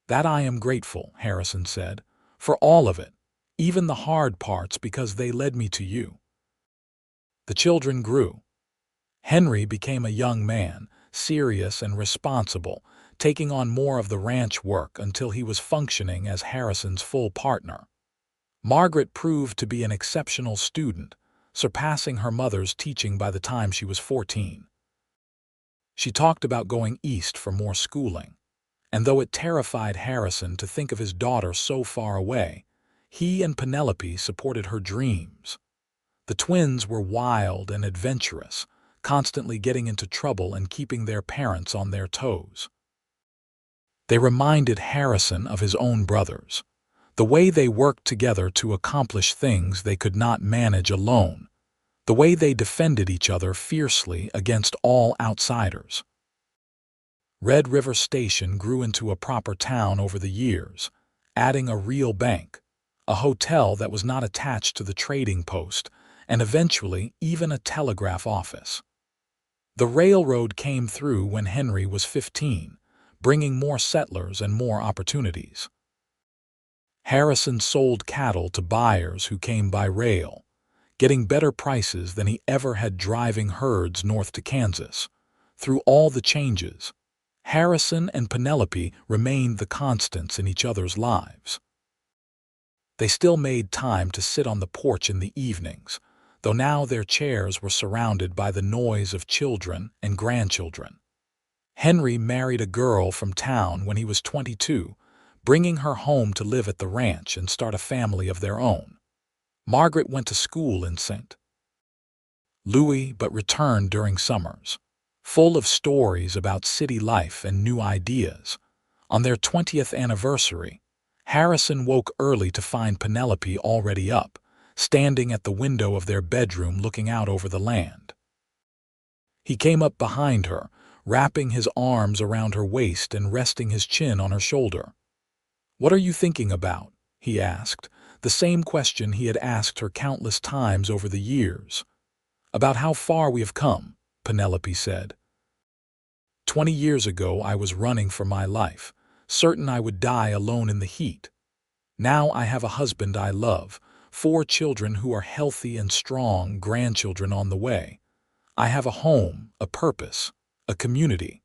"That I am grateful," Harrison said, "for all of it, even the hard parts, because they led me to you." The children grew. Henry became a young man, serious and responsible, taking on more of the ranch work until he was functioning as Harrison's full partner. Margaret proved to be an exceptional student, surpassing her mother's teaching by the time she was 14. She talked about going east for more schooling, and though it terrified Harrison to think of his daughter so far away, he and Penelope supported her dreams. The twins were wild and adventurous, constantly getting into trouble and keeping their parents on their toes. They reminded Harrison of his own brothers, the way they worked together to accomplish things they could not manage alone, the way they defended each other fiercely against all outsiders. Red River Station grew into a proper town over the years, adding a real bank, a hotel that was not attached to the trading post, and eventually even a telegraph office. The railroad came through when Henry was 15, bringing more settlers and more opportunities. Harrison sold cattle to buyers who came by rail, getting better prices than he ever had driving herds north to Kansas. Through all the changes, Harrison and Penelope remained the constants in each other's lives. They still made time to sit on the porch in the evenings, though now their chairs were surrounded by the noise of children and grandchildren. Henry married a girl from town when he was 22, bringing her home to live at the ranch and start a family of their own. Margaret went to school in St. Louis but returned during summers, full of stories about city life and new ideas. On their 20th anniversary, Harrison woke early to find Penelope already up, standing at the window of their bedroom looking out over the land. He came up behind her, wrapping his arms around her waist and resting his chin on her shoulder. "What are you thinking about?" he asked, the same question he had asked her countless times over the years. "About how far we have come," Penelope said. 20 years ago I was running for my life, certain I would die alone in the heat. Now I have a husband I love, 4 children who are healthy and strong, grandchildren on the way. I have a home, a purpose, a community.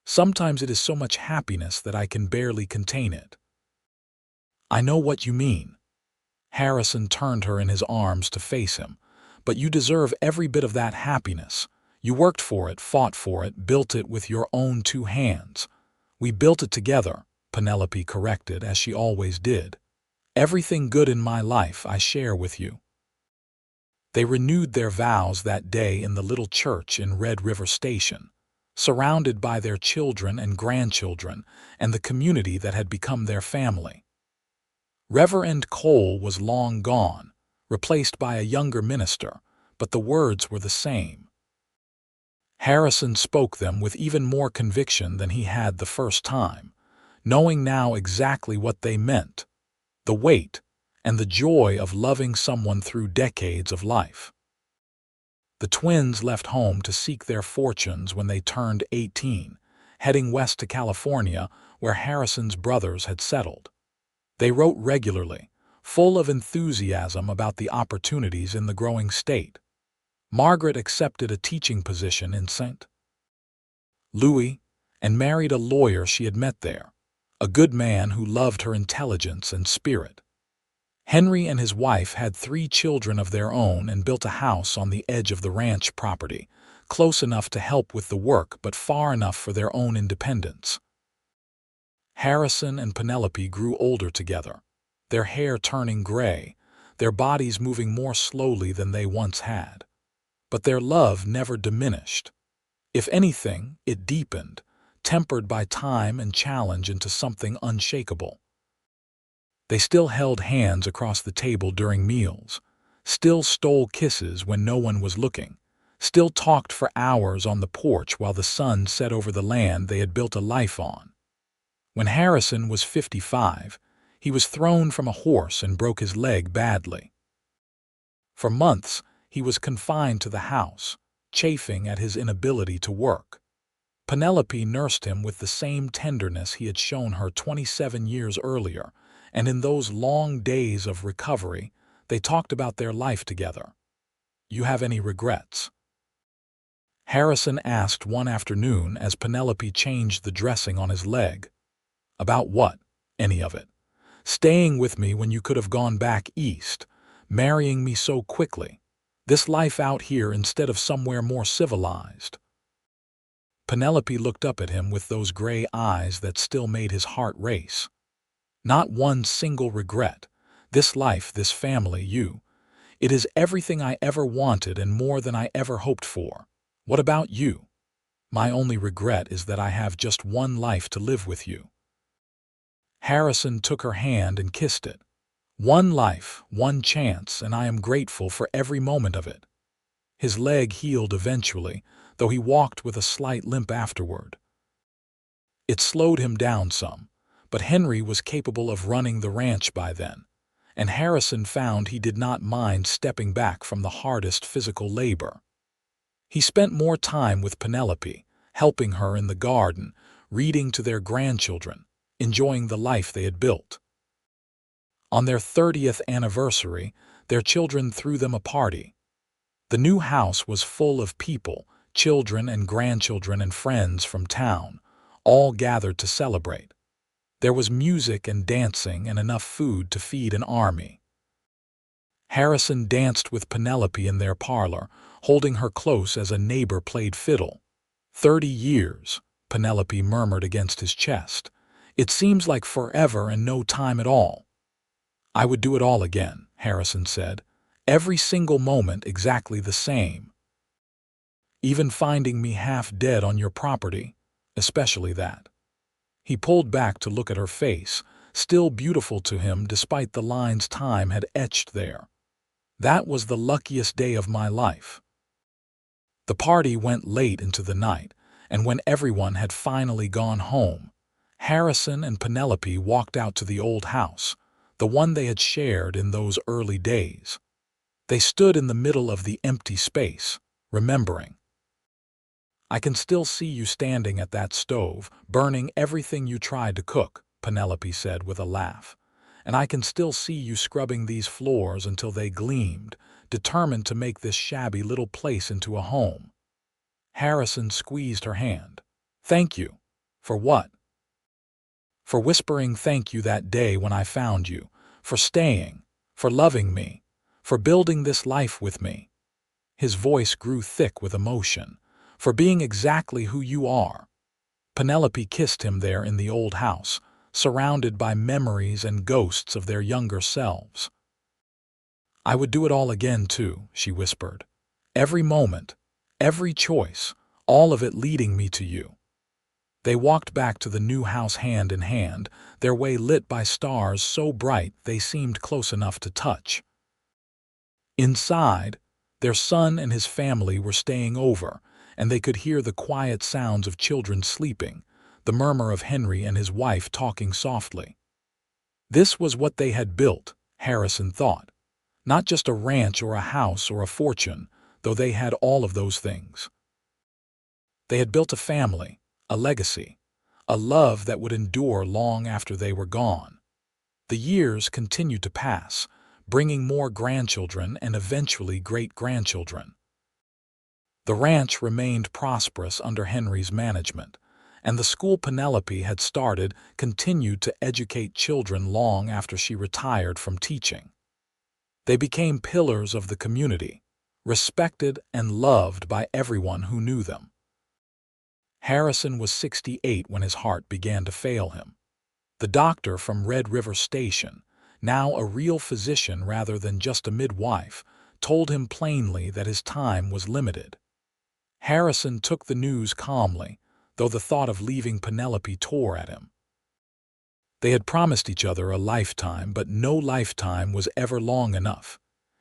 Sometimes it is so much happiness that I can barely contain it." "I know what you mean." Harrison turned her in his arms to face him. "But you deserve every bit of that happiness. You worked for it, fought for it, built it with your own 2 hands. We built it together," Penelope corrected, as she always did. "Everything good in my life I share with you." They renewed their vows that day in the little church in Red River Station, surrounded by their children and grandchildren and the community that had become their family. Reverend Cole was long gone, replaced by a younger minister, but the words were the same. Harrison spoke them with even more conviction than he had the first time, knowing now exactly what they meant, the weight and the joy of loving someone through decades of life. The twins left home to seek their fortunes when they turned 18, heading west to California, where Harrison's brothers had settled. They wrote regularly, full of enthusiasm about the opportunities in the growing state. Margaret accepted a teaching position in St. Louis and married a lawyer she had met there, a good man who loved her intelligence and spirit. Henry and his wife had 3 children of their own and built a house on the edge of the ranch property, close enough to help with the work but far enough for their own independence. Harrison and Penelope grew older together, their hair turning gray, their bodies moving more slowly than they once had. But their love never diminished. If anything, it deepened, tempered by time and challenge into something unshakable. They still held hands across the table during meals, still stole kisses when no one was looking, still talked for hours on the porch while the sun set over the land they had built a life on. When Harrison was 55, he was thrown from a horse and broke his leg badly. For months, he was confined to the house, chafing at his inability to work. Penelope nursed him with the same tenderness he had shown her 27 years earlier, and in those long days of recovery, they talked about their life together. "You have any regrets?" Harrison asked one afternoon as Penelope changed the dressing on his leg. "About what? Any of it? Staying with me when you could have gone back east, marrying me so quickly, this life out here instead of somewhere more civilized." Penelope looked up at him with those gray eyes that still made his heart race. "Not one single regret. This life, this family, you. It is everything I ever wanted and more than I ever hoped for. What about you?" "My only regret is that I have just one life to live with you." Harrison took her hand and kissed it. "One life, one chance, and I am grateful for every moment of it." His leg healed eventually, though he walked with a slight limp afterward. It slowed him down some, but Henry was capable of running the ranch by then, and Harrison found he did not mind stepping back from the hardest physical labor. He spent more time with Penelope, helping her in the garden, reading to their grandchildren, enjoying the life they had built. On their 30th anniversary, their children threw them a party. The new house was full of people, children and grandchildren and friends from town, all gathered to celebrate. There was music and dancing and enough food to feed an army. Harrison danced with Penelope in their parlor, holding her close as a neighbor played fiddle. 30 years, Penelope murmured against his chest. "It seems like forever and no time at all." "I would do it all again," Harrison said. "Every single moment exactly the same. Even finding me half dead on your property, especially that." He pulled back to look at her face, still beautiful to him despite the lines time had etched there. "That was the luckiest day of my life." The party went late into the night, and when everyone had finally gone home, Harrison and Penelope walked out to the old house, the one they had shared in those early days. They stood in the middle of the empty space, remembering. "I can still see you standing at that stove, burning everything you tried to cook," Penelope said with a laugh. "And I can still see you scrubbing these floors until they gleamed, determined to make this shabby little place into a home." Harrison squeezed her hand. "Thank you." "For what?" "For whispering thank you that day when I found you, for staying, for loving me, for building this life with me." His voice grew thick with emotion. "For being exactly who you are." Penelope kissed him there in the old house, surrounded by memories and ghosts of their younger selves. "I would do it all again too," she whispered. "Every moment, every choice, all of it leading me to you." They walked back to the new house hand in hand, their way lit by stars so bright they seemed close enough to touch. Inside, their son and his family were staying over, and they could hear the quiet sounds of children sleeping, the murmur of Henry and his wife talking softly. This was what they had built, Harrison thought. Not just a ranch or a house or a fortune, though they had all of those things. They had built a family, a legacy, a love that would endure long after they were gone. The years continued to pass, bringing more grandchildren and eventually great-grandchildren. The ranch remained prosperous under Henry's management, and the school Penelope had started continued to educate children long after she retired from teaching. They became pillars of the community, respected and loved by everyone who knew them. Harrison was 68 when his heart began to fail him. The doctor from Red River Station, now a real physician rather than just a midwife, told him plainly that his time was limited. Harrison took the news calmly, though the thought of leaving Penelope tore at him. They had promised each other a lifetime, but no lifetime was ever long enough.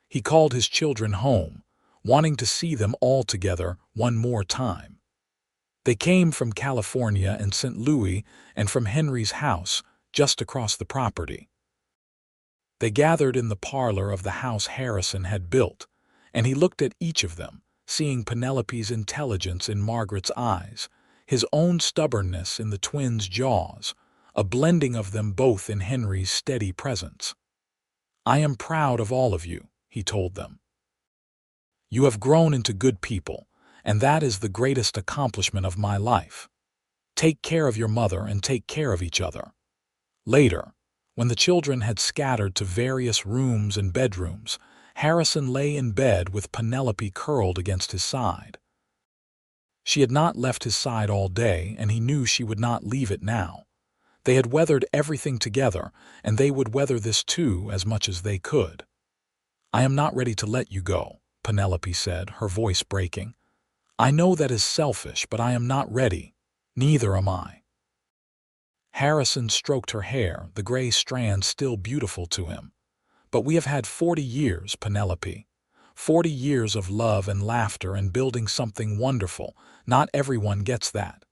He called his children home, wanting to see them all together one more time. They came from California and St. Louis and from Henry's house, just across the property. They gathered in the parlor of the house Harrison had built, and he looked at each of them, seeing Penelope's intelligence in Margaret's eyes, his own stubbornness in the twins' jaws, a blending of them both in Henry's steady presence. "I am proud of all of you," he told them. "You have grown into good people, and that is the greatest accomplishment of my life. Take care of your mother and take care of each other." Later, when the children had scattered to various rooms and bedrooms, Harrison lay in bed with Penelope curled against his side. She had not left his side all day, and he knew she would not leave it now. They had weathered everything together, and they would weather this too as much as they could. "I am not ready to let you go," Penelope said, her voice breaking. "I know that is selfish, but I am not ready. Neither am I." Harrison stroked her hair, the gray strands still beautiful to him. "But we have had 40 years, Penelope. 40 years of love and laughter and building something wonderful. Not everyone gets that.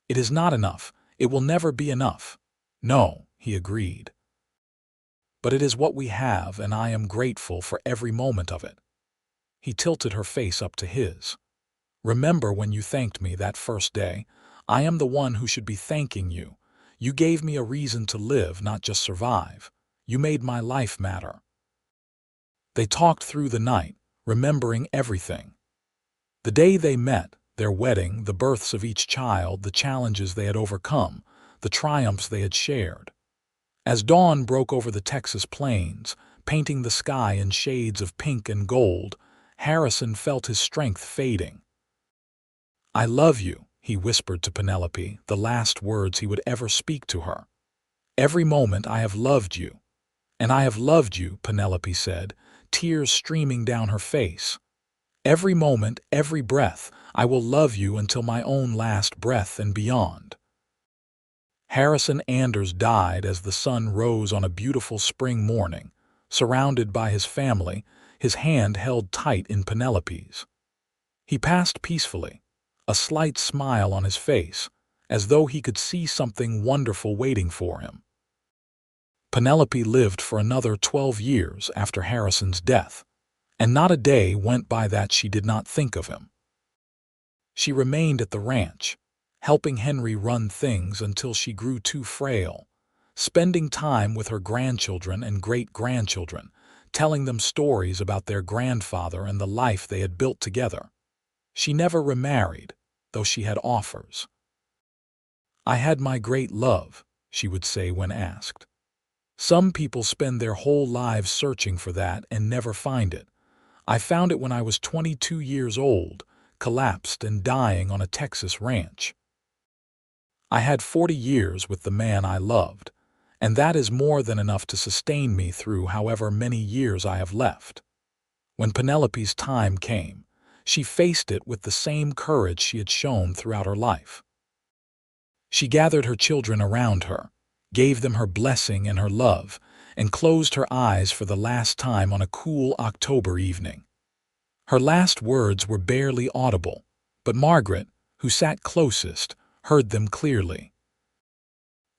It is not enough. It will never be enough." "No," he agreed. "But it is what we have, and I am grateful for every moment of it." He tilted her face up to his. "Remember when you thanked me that first day? I am the one who should be thanking you. You gave me a reason to live, not just survive. You made my life matter." They talked through the night, remembering everything. The day they met, their wedding, the births of each child, the challenges they had overcome, the triumphs they had shared. As dawn broke over the Texas plains, painting the sky in shades of pink and gold, Harrison felt his strength fading. "I love you," he whispered to Penelope, the last words he would ever speak to her. "Every moment I have loved you." "And I have loved you," Penelope said, tears streaming down her face. "Every moment, every breath, I will love you until my own last breath and beyond." Harrison Anders died as the sun rose on a beautiful spring morning, surrounded by his family, his hand held tight in Penelope's. He passed peacefully, a slight smile on his face, as though he could see something wonderful waiting for him. Penelope lived for another 12 years after Harrison's death, and not a day went by that she did not think of him. She remained at the ranch, helping Henry run things until she grew too frail, spending time with her grandchildren and great-grandchildren, telling them stories about their grandfather and the life they had built together. She never remarried, though she had offers. "I had my great love," she would say when asked. "Some people spend their whole lives searching for that and never find it. I found it when I was 22 years old, collapsed and dying on a Texas ranch. I had 40 years with the man I loved, and that is more than enough to sustain me through however many years I have left." When Penelope's time came, she faced it with the same courage she had shown throughout her life. She gathered her children around her, gave them her blessing and her love, and closed her eyes for the last time on a cool October evening. Her last words were barely audible, but Margaret, who sat closest, heard them clearly.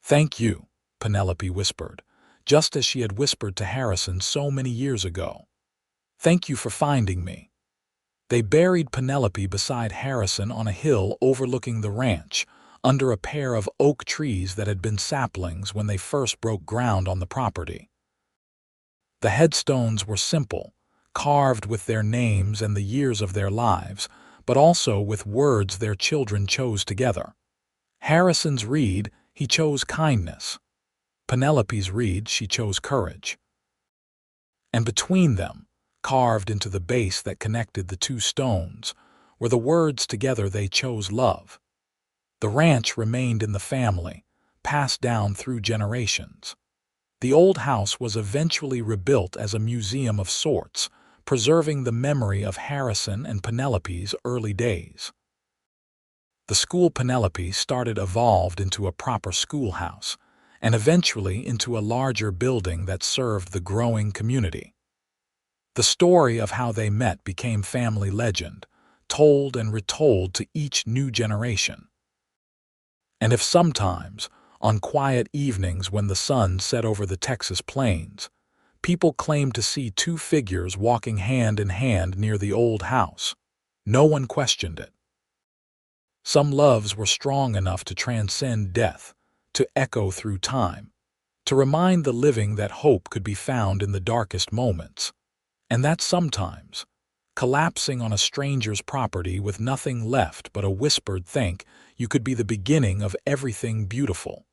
"Thank you," Penelope whispered, just as she had whispered to Harrison so many years ago. "Thank you for finding me." They buried Penelope beside Harrison on a hill overlooking the ranch, under a pair of oak trees that had been saplings when they first broke ground on the property. The headstones were simple, carved with their names and the years of their lives, but also with words their children chose together. Harrison's read, he chose kindness. Penelope's read, she chose courage. And between them, carved into the base that connected the two stones, were the words together they chose love. The ranch remained in the family, passed down through generations. The old house was eventually rebuilt as a museum of sorts, preserving the memory of Harrison and Penelope's early days. The school Penelope started evolved into a proper schoolhouse, and eventually into a larger building that served the growing community. The story of how they met became family legend, told and retold to each new generation. And if sometimes, on quiet evenings when the sun set over the Texas plains, people claimed to see two figures walking hand in hand near the old house, no one questioned it. Some loves were strong enough to transcend death, to echo through time, to remind the living that hope could be found in the darkest moments. And that sometimes, collapsing on a stranger's property with nothing left but a whispered "think," you could be the beginning of everything beautiful.